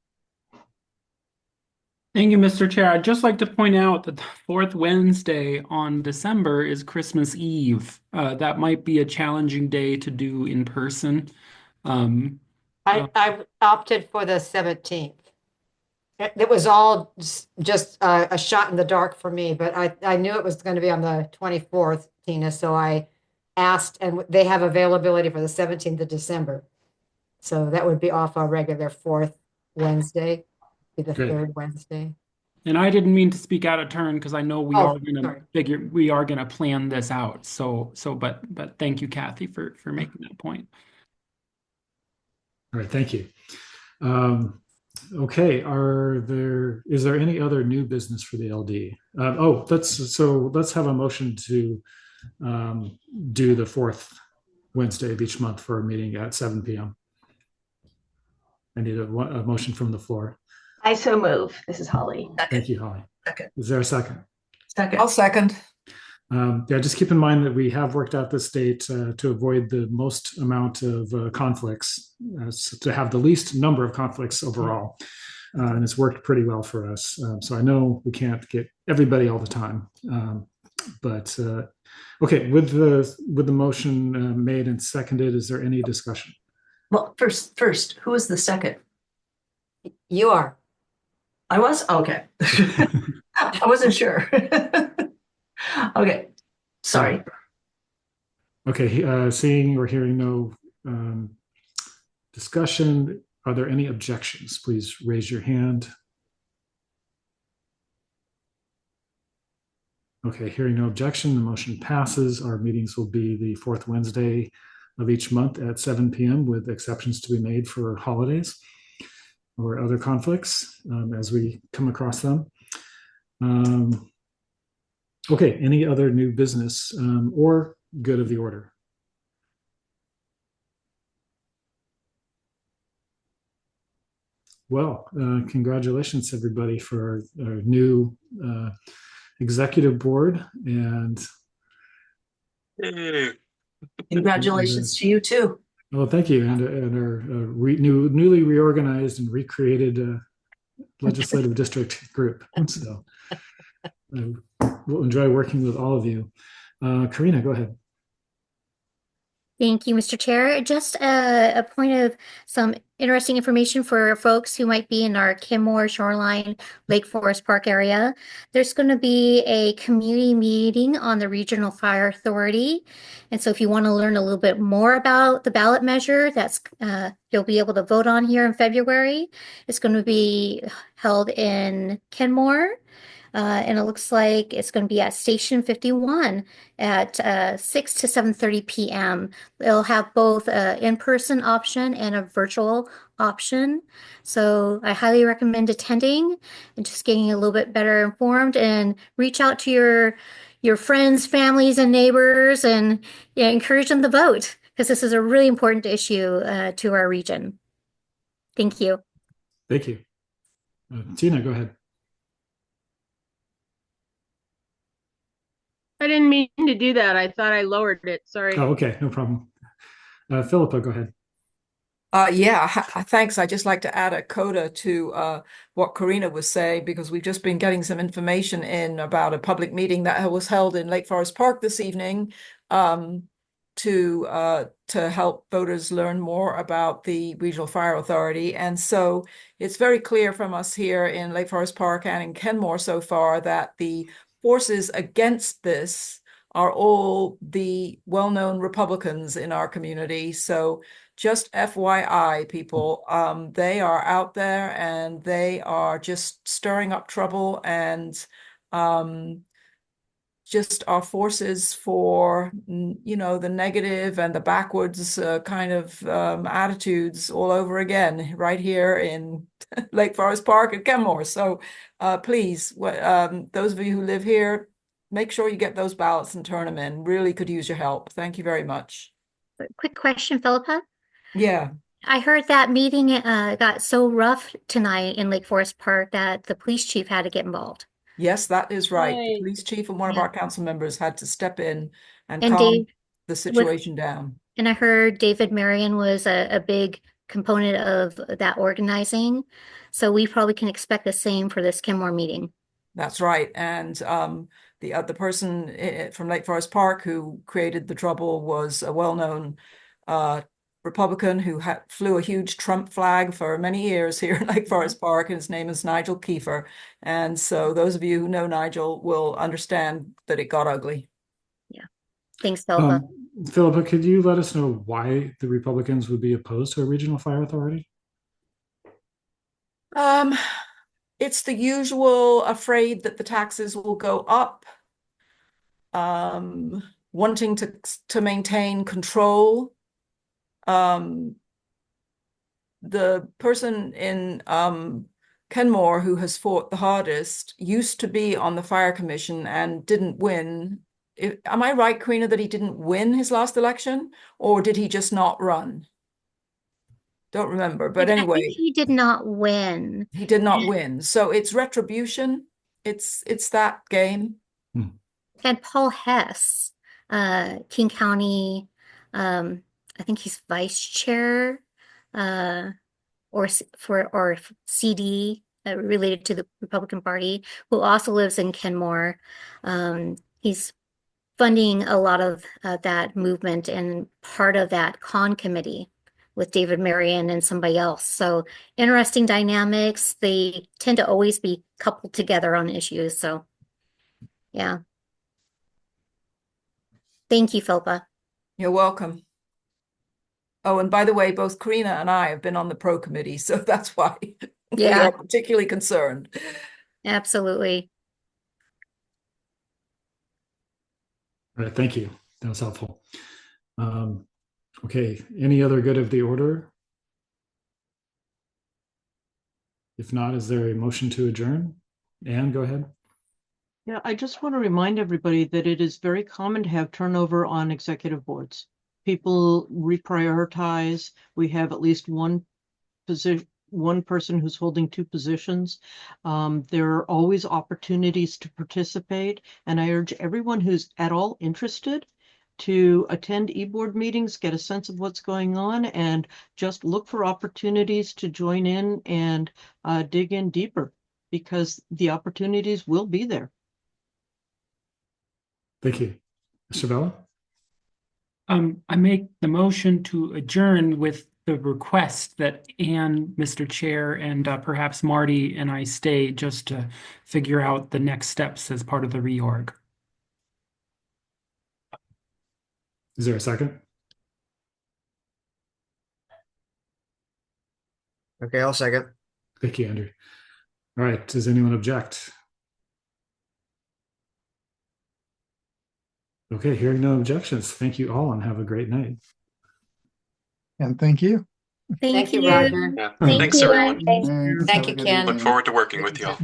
Thank you, Mr. Chair. I'd just like to point out that the fourth Wednesday on December is Christmas Eve. That might be a challenging day to do in person. I've opted for the 17th. It was all just a shot in the dark for me, but I knew it was going to be on the 24th, Tina, so I asked, and they have availability for the 17th of December. So that would be off our regular fourth Wednesday, be the Good. third Wednesday. And I didn't mean to speak out of turn because I know we Oh, are going to plan this out. But thank you, Kathy, for making that point. All right, thank you. Okay, is there any other new business for the LD? Let's have a motion to do the fourth Wednesday of each month for a meeting at 7 p.m. I need a motion from the floor. I so move. This is Holly. Thank you, Holly. Second. Is there a second? Second. I'll second. Yeah, just keep in mind that we have worked out this date to avoid the most amount of conflicts, to have the least number of conflicts overall. And it's worked pretty well for us. So I know we can't get everybody all the time. But okay, with the motion made and seconded, is there any discussion? Well, first, who is the second? You are. I was? Okay. I wasn't sure. Okay. Sorry. Okay, seeing or hearing no discussion, are there any objections? Please raise your hand. Okay, hearing no objection, the motion passes. Our meetings will be the fourth Wednesday of each month at 7 p.m. with exceptions to be made for holidays or other conflicts as we come across them. Okay, any other new business or good of the order? Well, congratulations everybody for our new executive board, and Congratulations to you too. well, thank you, and our newly reorganized and recreated legislative district group. So we'll enjoy working with all of you. Karina, go ahead. Thank you, Mr. Chair. Just a point of some interesting information for folks who might be in our Kenmore Shoreline Lake Forest Park area. There's going to be a community meeting on the Regional Fire Authority. And so if you want to learn a little bit more about the ballot measure that's you'll be able to vote on here in February, it's going to be held in Kenmore. And it looks like it's going to be at Station 51 at 6 to 7:30 p.m. They'll have both an in-person option and a virtual option. So I highly recommend attending and just getting a little bit better informed, and reach out to your friends, families, and neighbors, and encourage them to vote, because this is a really important issue to our region. Thank you. Thank you. Tina, go ahead. I didn't mean to do that. I thought I lowered it. Sorry. Oh, okay, no problem. Philippa, go ahead. Yeah, thanks. I'd just like to add a coda to what Karina was saying, because we've just been getting some information in about a public meeting that was held in Lake Forest Park this evening, to help voters learn more about the Regional Fire Authority. And so it's very clear from us here in Lake Forest Park and in Kenmore so far that the forces against this are all the well-known Republicans in our community. So just FYI, people, they are out there and they are just stirring up trouble, and just our forces for, the negative and the backwards kind of attitudes all over again, right here in Lake Forest Park and Kenmore. So please, those of you who live here, make sure you get those ballots and turn them in. Really could use your help. Thank you very much. Quick question, Philippa. Yeah. I heard that meeting got so rough tonight in Lake Forest Park that the police chief had to get involved. Yes, that is right. The Right. police chief and one of Yeah. our council members had to step in and And calm Dave the situation down. And I heard David Marion was a big component of that organizing. So we probably can expect the same for this Kenmore meeting. That's right. And the person from Lake Forest Park who created the trouble was a well-known Republican who flew a huge Trump flag for many years here in Lake Forest Park, and his name is Nigel Kiefer. And so those of you who know Nigel will understand that it got ugly. Yeah. Thanks, Philippa. Philippa, could you let us know why the Republicans would be opposed to a regional fire authority? It's the usual, afraid that the taxes will go up, wanting to maintain control. The person in Kenmore who has fought the hardest used to be on the fire commission and didn't win. Am I right, Karina, that he didn't win his last election, or did he just not run? Don't remember, but I anyway, think he did not win. he did not win. So it's retribution. It's that game. And Paul Hess, King County, I think he's vice chair, or CD, related to the Republican Party, who also lives in Kenmore. He's funding a lot of that movement and part of that con committee with David Marion and somebody else. So interesting dynamics. They tend to always be coupled together on issues. So yeah. Thank you, Philippa. You're welcome. Oh, and by the way, both Karina and I have been on the pro committee, so that's why we are particularly concerned. Absolutely. All right, thank you. That was helpful. Okay, any other good of the order? If not, is there a motion to adjourn? Anne, go ahead. Yeah, I just want to remind everybody that it is very common to have turnover on executive boards. People reprioritize. We have at least one person who's holding two positions. There are always opportunities to participate, and I urge everyone who's at all interested to attend e-board meetings, get a sense of what's going on, and just look for opportunities to join in and dig in deeper, because the opportunities will be there. Thank you. Mr. Bella? I make the motion to adjourn with the request that Anne, Mr. Chair, and perhaps Marty and I stay just to figure out the next steps as part of the reorg. Is there a second? Okay, I'll second. Thank you, Andrew. All right, does anyone object? Okay, hearing no objections. Thank you all and have a great night. And thank you. Thank you, Roger. Yeah. Thank Thanks, you. everyone. Thanks. Thanks. Thank Have a you, good Ken. evening. Look forward to working with you all.